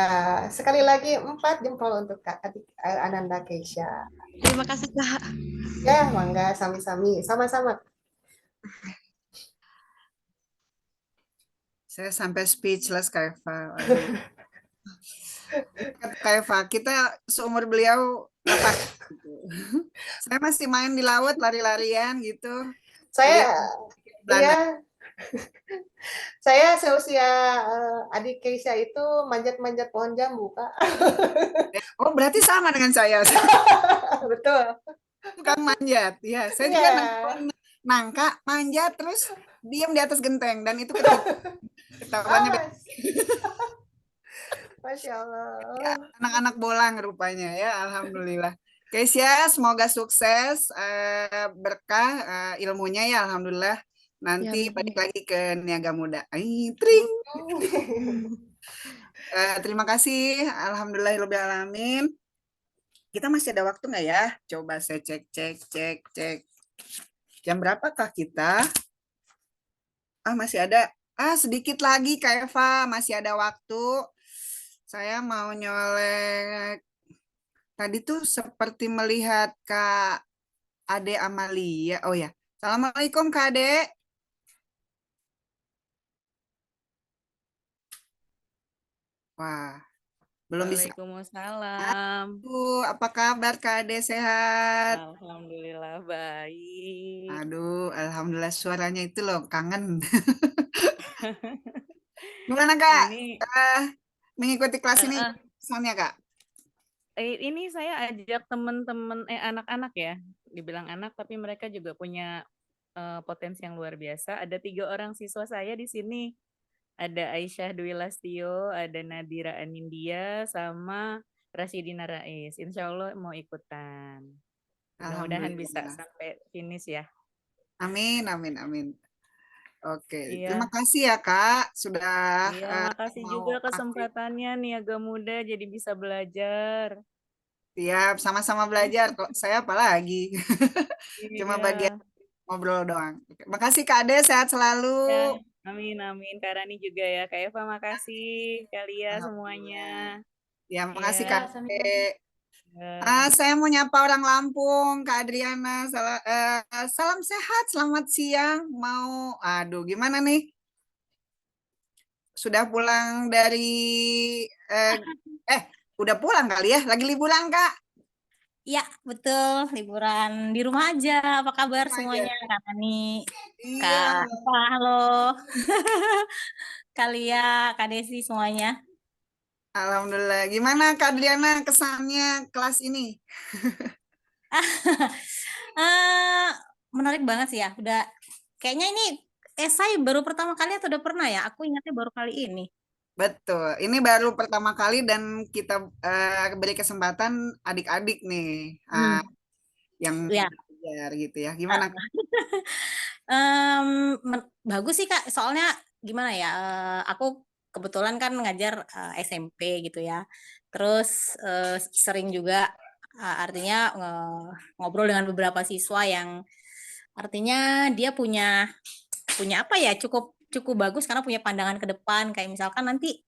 sekali lagi 4 jempol untuk Kak Ananda Keisha. Terima kasih, Kak. Ya, mangga, sami-sami, sama-sama. Saya sampai speechless, Kak Eva. Kak Eva, kita seumur beliau apa? Gitu. Saya masih main di laut, lari-larian gitu. Saya, iya. Saya seusia adik Keisha itu manjat-manjat pohon jambu, Kak. Oh, berarti sama dengan saya. Betul. Tukang manjat. Ya, saya juga nangka, manjat, terus diam di atas genteng. Dan itu ketahuannya. Masya Allah. Ya, anak-anak bolang rupanya ya, alhamdulillah. Keisha, semoga sukses, berkah ilmunya ya, alhamdulillah. Nanti balik lagi ke Niaga Muda. Tring. Terima kasih, alhamdulillahirobbilalamin. Kita masih ada waktu nggak ya? Coba saya cek. Jam berapakah kita? Masih ada. Sedikit lagi, Kak Eva, masih ada waktu. Saya mau nyolek. Tadi tuh seperti melihat Kak Ade Amalia. Oh ya, Assalamualaikum Kak Ade. Wah, belum bisa. Waalaikumsalam. Apa kabar Kak Ade, sehat? Alhamdulillah baik. Aduh, alhamdulillah suaranya itu loh, kangen. Gimana Kak? Mengikuti kelas ini pesannya Kak? Ini saya ajak teman-teman anak-anak ya, dibilang anak tapi mereka juga punya potensi yang luar biasa. Ada 3 orang siswa saya di sini. Ada Aisyah Dwi Lastio, ada Nadira Anindya, sama Rasidina Rais. Insya Allah mau ikutan. Mudah-mudahan bisa sampai finish ya. Amin. Oke, terima kasih ya Kak sudah. Iya, makasih juga kesempatannya Niaga Muda jadi bisa belajar. Siap, sama-sama belajar kok. Saya apalagi. Cuma bagian ngobrol doang. Makasih Kak Ade, sehat selalu. Ya, amin. Kak Rani juga ya. Kak Eva makasih. Kalian semuanya. Ya, makasih Kak Ade. Saya mau nyapa orang Lampung, Kak Adriana. Salam sehat, selamat siang. Gimana nih? Sudah pulang dari udah pulang kali ya? Lagi liburan Kak? Iya, betul. Liburan di rumah aja. Apa kabar semuanya? Kak Tani, Kak Eva, halo. Kalia, Kak Desi semuanya. Alhamdulillah. Gimana Kak Adriana kesannya kelas ini? Menarik banget sih ya. Udah kayaknya ini esai baru pertama kali atau udah pernah ya? Aku ingatnya baru kali ini. Betul. Ini baru pertama kali dan kita beri kesempatan adik-adik nih yang Ya. belajar gitu ya. Gimana? Kak? Bagus sih Kak, soalnya gimana ya, aku kebetulan kan ngajar SMP gitu ya. Terus sering juga artinya ngobrol dengan beberapa siswa yang artinya dia punya apa ya, cukup bagus karena punya pandangan ke depan, kayak misalkan nanti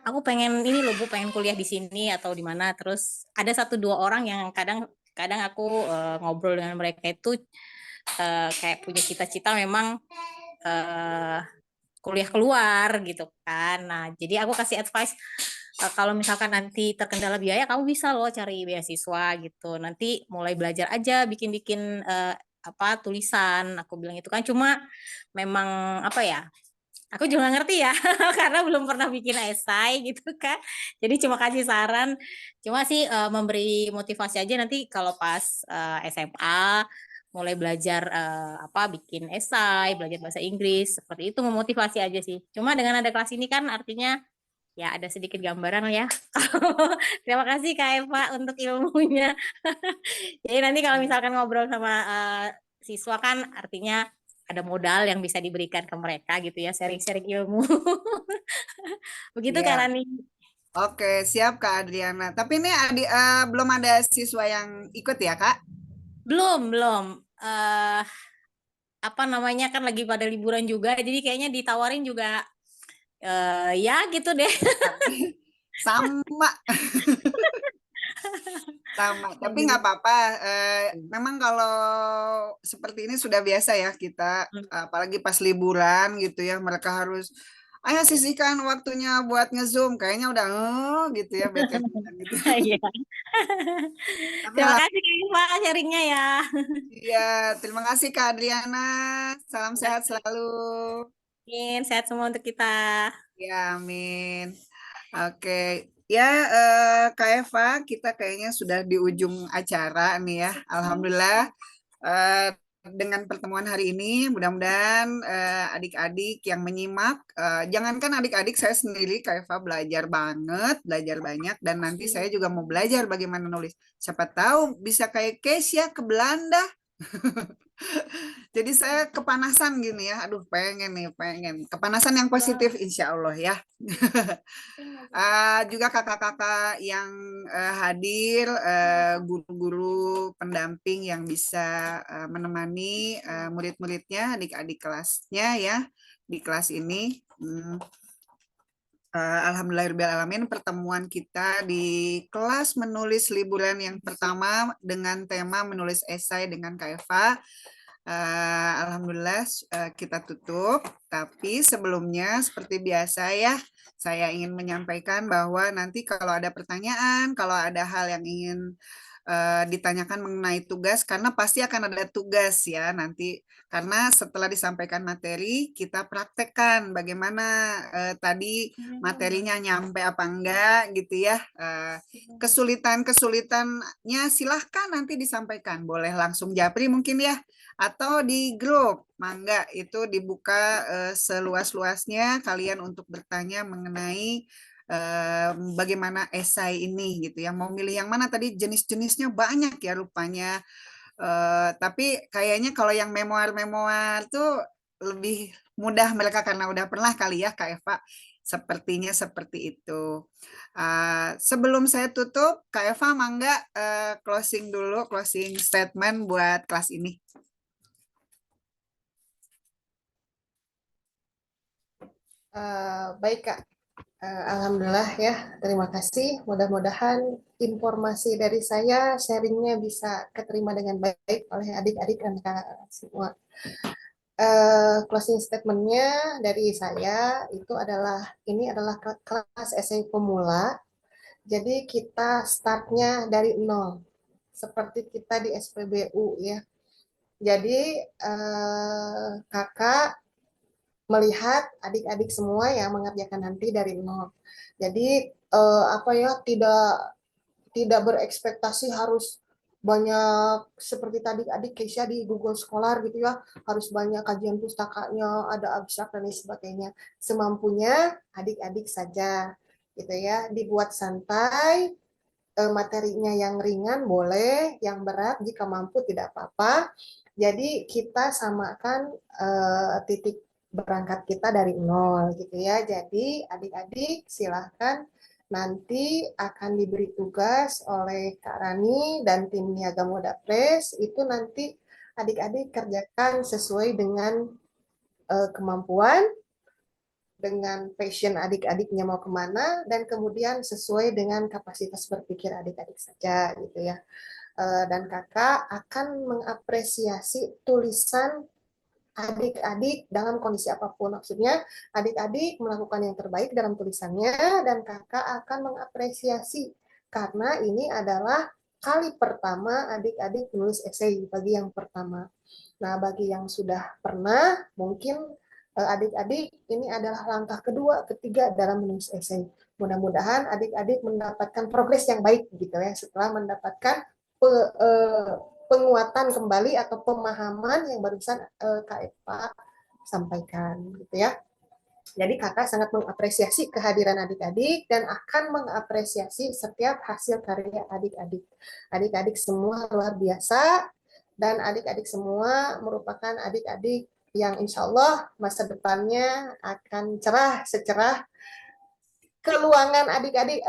aku pengen ini loh Bu, pengen kuliah di sini atau di mana. Terus ada 1-2 orang yang kadang aku ngobrol dengan mereka itu kayak punya cita-cita memang kuliah keluar gitu kan. Nah, jadi aku kasih advice kalau misalkan nanti terkendala biaya, kamu bisa loh cari beasiswa gitu. Nanti mulai belajar aja bikin-bikin tulisan. Aku bilang itu kan, cuma memang apa ya? Aku juga nggak ngerti ya, karena belum pernah bikin esai gitu kan. Jadi cuma kasih saran, cuma sih memberi motivasi aja nanti kalau pas SMA mulai belajar bikin esai, belajar bahasa Inggris, seperti itu, memotivasi aja sih. Cuma dengan ada kelas ini kan artinya ya ada sedikit gambaran ya. Terima kasih Kak Eva untuk ilmunya. Jadi nanti kalau misalkan ngobrol sama siswa kan artinya ada modal yang bisa diberikan ke mereka gitu ya, sharing-sharing ilmu. Begitu Kak Iya. Rani. Oke, siap Kak Adriana. Tapi ini belum ada siswa yang ikut ya Kak? Belum. Apa namanya kan lagi pada liburan juga, jadi kayaknya ditawarin juga ya gitu deh. Sama. Sama, tapi nggak apa-apa. Memang kalau seperti ini sudah biasa ya kita, apalagi pas liburan gitu ya, mereka harus, ayo sisihkan waktunya buat nge-zoom. Kayaknya udah gitu ya, bete gitu. Iya. Terima kasih Kak Eva sharingnya ya. Iya, terima kasih Kak Adriana. Salam sehat selalu. Amin, sehat semua untuk kita. Ya, amin. Oke, ya Kak Eva, kita kayaknya sudah di ujung acara nih ya. Alhamdulillah dengan pertemuan hari ini, mudah-mudahan adik-adik yang menyimak, jangankan adik-adik, saya sendiri Kak Eva belajar banget, belajar banyak, dan nanti saya juga mau belajar bagaimana nulis. Siapa tahu bisa kayak Kesia ke Belanda. Jadi saya kepanasan gini ya, aduh pengen kepanasan yang positif insya Allah ya. Juga kakak-kakak yang hadir, guru-guru pendamping yang bisa menemani murid-muridnya, adik-adik kelasnya ya di kelas ini. Alhamdulillahirrahmanirrahim, pertemuan kita di kelas menulis liburan yang pertama dengan tema menulis esai dengan Kak Eva. Alhamdulillah kita tutup, tapi sebelumnya seperti biasa ya, saya ingin menyampaikan bahwa nanti kalau ada pertanyaan, kalau ada hal yang ingin ditanyakan mengenai tugas, karena pasti akan ada tugas ya nanti, karena setelah disampaikan materi kita praktekkan bagaimana tadi materinya nyampe apa enggak gitu ya. Kesulitannya silahkan nanti disampaikan, boleh langsung japri mungkin ya, atau di grup, mangga itu dibuka seluas-luasnya kalian untuk bertanya mengenai bagaimana esai ini gitu ya. Mau milih yang mana tadi, jenis-jenisnya banyak ya rupanya. Tapi kayaknya kalau yang memoir tuh lebih mudah mereka karena udah pernah kali ya Kak Eva. Sepertinya seperti itu. Sebelum saya tutup, Kak Eva mangga closing dulu, closing statement buat kelas ini. Baik Kak, Alhamdulillah ya, terima kasih. Mudah-mudahan informasi dari saya, sharingnya bisa keterima dengan baik oleh adik-adik dan kakak semua. Closing statementnya dari saya itu adalah, ini adalah kelas esai pemula, jadi kita startnya dari nol, seperti kita di SPBU ya. Jadi kakak melihat adik-adik semua yang mengerjakan nanti dari nol. Jadi tidak berekspektasi harus banyak seperti tadi adik Keisha di Google Scholar gitu ya, harus banyak kajian pustakanya, ada abstrak dan lain sebagainya. Semampunya adik-adik saja gitu ya, dibuat santai, materinya yang ringan boleh, yang berat jika mampu tidak apa-apa. Jadi kita samakan titik berangkat kita dari nol gitu ya. Jadi adik-adik silahkan nanti akan diberi tugas oleh Kak Rani dan tim Niaga Muda Press, itu nanti adik-adik kerjakan sesuai dengan kemampuan, dengan passion adik-adiknya mau kemana, dan kemudian sesuai dengan kapasitas berpikir adik-adik saja gitu ya. Dan kakak akan mengapresiasi tulisan adik-adik dalam kondisi apapun. Maksudnya adik-adik melakukan yang terbaik dalam tulisannya dan kakak akan mengapresiasi karena ini adalah kali pertama adik-adik menulis esai bagi yang pertama. Nah, bagi yang sudah pernah, mungkin adik-adik ini adalah langkah kedua, ketiga dalam menulis esai. Mudah-mudahan adik-adik mendapatkan progres yang baik gitu ya setelah mendapatkan penguatan kembali atau pemahaman yang barusan Kak Eva sampaikan gitu ya. Jadi kakak sangat mengapresiasi kehadiran adik-adik dan akan mengapresiasi setiap hasil karya adik-adik. Adik-adik semua luar biasa dan adik-adik semua merupakan adik-adik yang insya Allah masa depannya akan cerah secerah keluangan adik-adik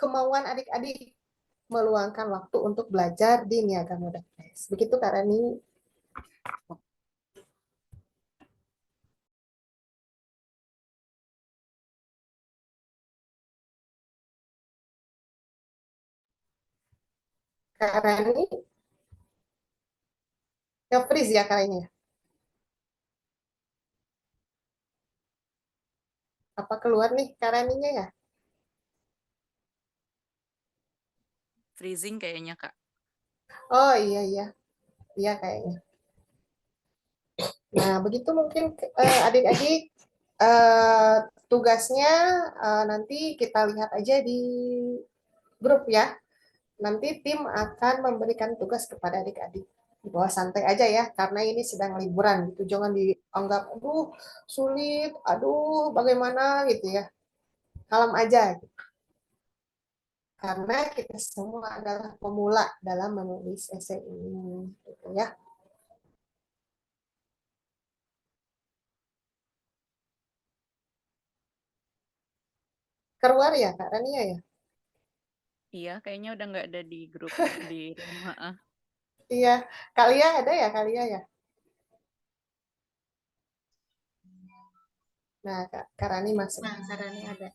kemauan adik-adik meluangkan waktu untuk belajar di Niaga Muda Press. Begitu Kak Rani. Kak Rani. Nge-freeze ya kayaknya. Apa keluar nih Kak Raninya ya? Freezing kayaknya, Kak. Oh iya, iya. Iya kayaknya. Nah, begitu mungkin adik-adik tugasnya nanti kita lihat aja di grup ya. Nanti tim akan memberikan tugas kepada adik-adik. Di bawah santai aja ya, karena ini sedang liburan gitu. Jangan dianggap, aduh sulit, aduh bagaimana gitu ya. Kalem aja. Gitu. Karena kita semua adalah pemula dalam menulis esai ini. Gitu ya. Keluar ya Kak Rania ya? Iya, kayaknya udah nggak ada di grup di rumah. Iya, Kalia ada ya Kalia ya? Nah, Kak Rani masuk. Nah, Kak Rani ada.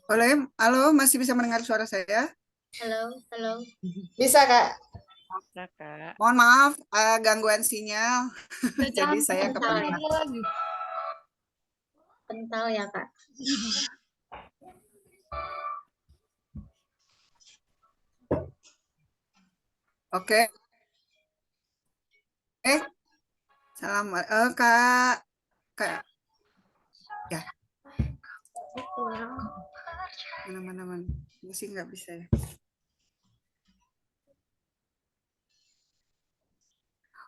Boleh? Halo, masih bisa mendengar suara saya? Halo, halo. Bisa Kak. Bisa, Kak. Mohon maaf, gangguan sinyal. Jadi saya kepental. Pental ya Kak. Oke. Salam, Kak. Ya. Mana. Masih nggak bisa ya.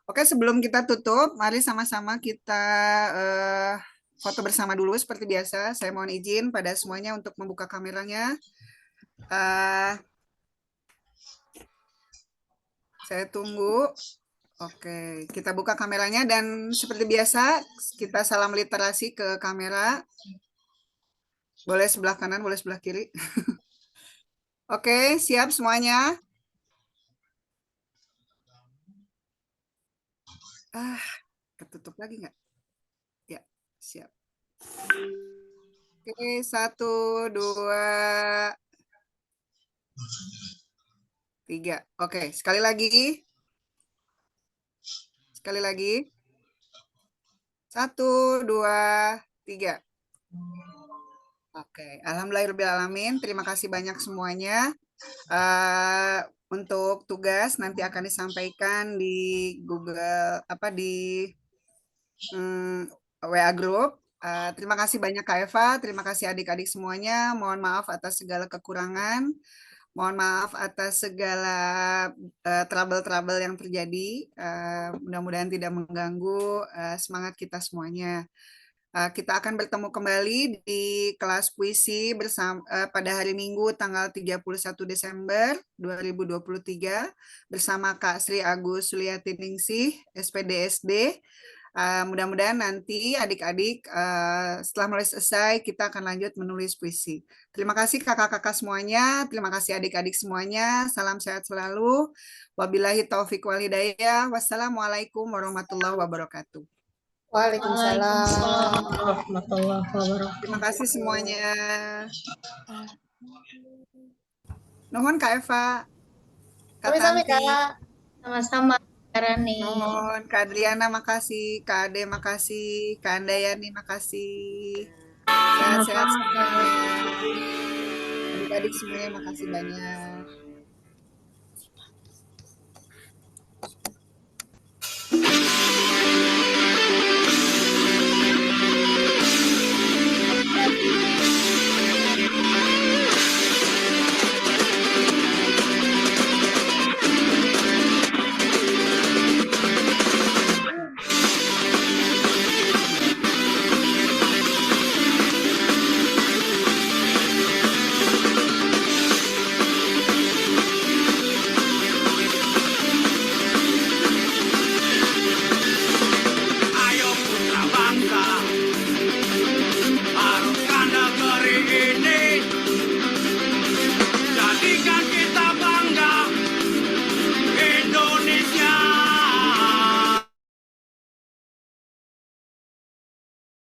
Oke, sebelum kita tutup, mari sama-sama kita foto bersama dulu seperti biasa. Saya mohon izin pada semuanya untuk membuka kameranya. Saya tunggu. Oke, kita buka kameranya dan seperti biasa kita salam literasi ke kamera. Boleh sebelah kanan, boleh sebelah kiri. Oke, siap semuanya? Ketutup lagi nggak? Ya, siap. Oke, 1, 2, 3. Oke, sekali lagi. Sekali lagi. 1, 2, 3. Oke, alhamdulillahirobbilalamin. Terima kasih banyak semuanya. Untuk tugas nanti akan disampaikan di Google di WA Group. Terima kasih banyak Kak Eva, terima kasih adik-adik semuanya. Mohon maaf atas segala kekurangan. Mohon maaf atas segala trouble-trouble yang terjadi. Mudah-mudahan tidak mengganggu semangat kita semuanya. Kita akan bertemu kembali di kelas puisi pada hari Minggu tanggal 31 Desember 2023 bersama Kak Sri Agus Suliati Ningsih, SPDSD. Mudah-mudahan nanti adik-adik setelah mulai selesai kita akan lanjut menulis puisi. Terima kasih kakak-kakak semuanya, terima kasih adik-adik semuanya. Salam sehat selalu. Wabillahi taufik walhidayah. Wassalamualaikum warahmatullahi wabarakatuh. Waalaikumsalam warahmatullahi wabarakatuh. Terima kasih semuanya. Nuhun Kak Eva. Kak Sama-sama Tanti. Kak. Sama-sama Kak Rani. Nuhun. Kak Adriana makasih. Kak Ade makasih. Kak Andayani makasih. Sehat-sehat semuanya. Adik-adik semuanya makasih banyak.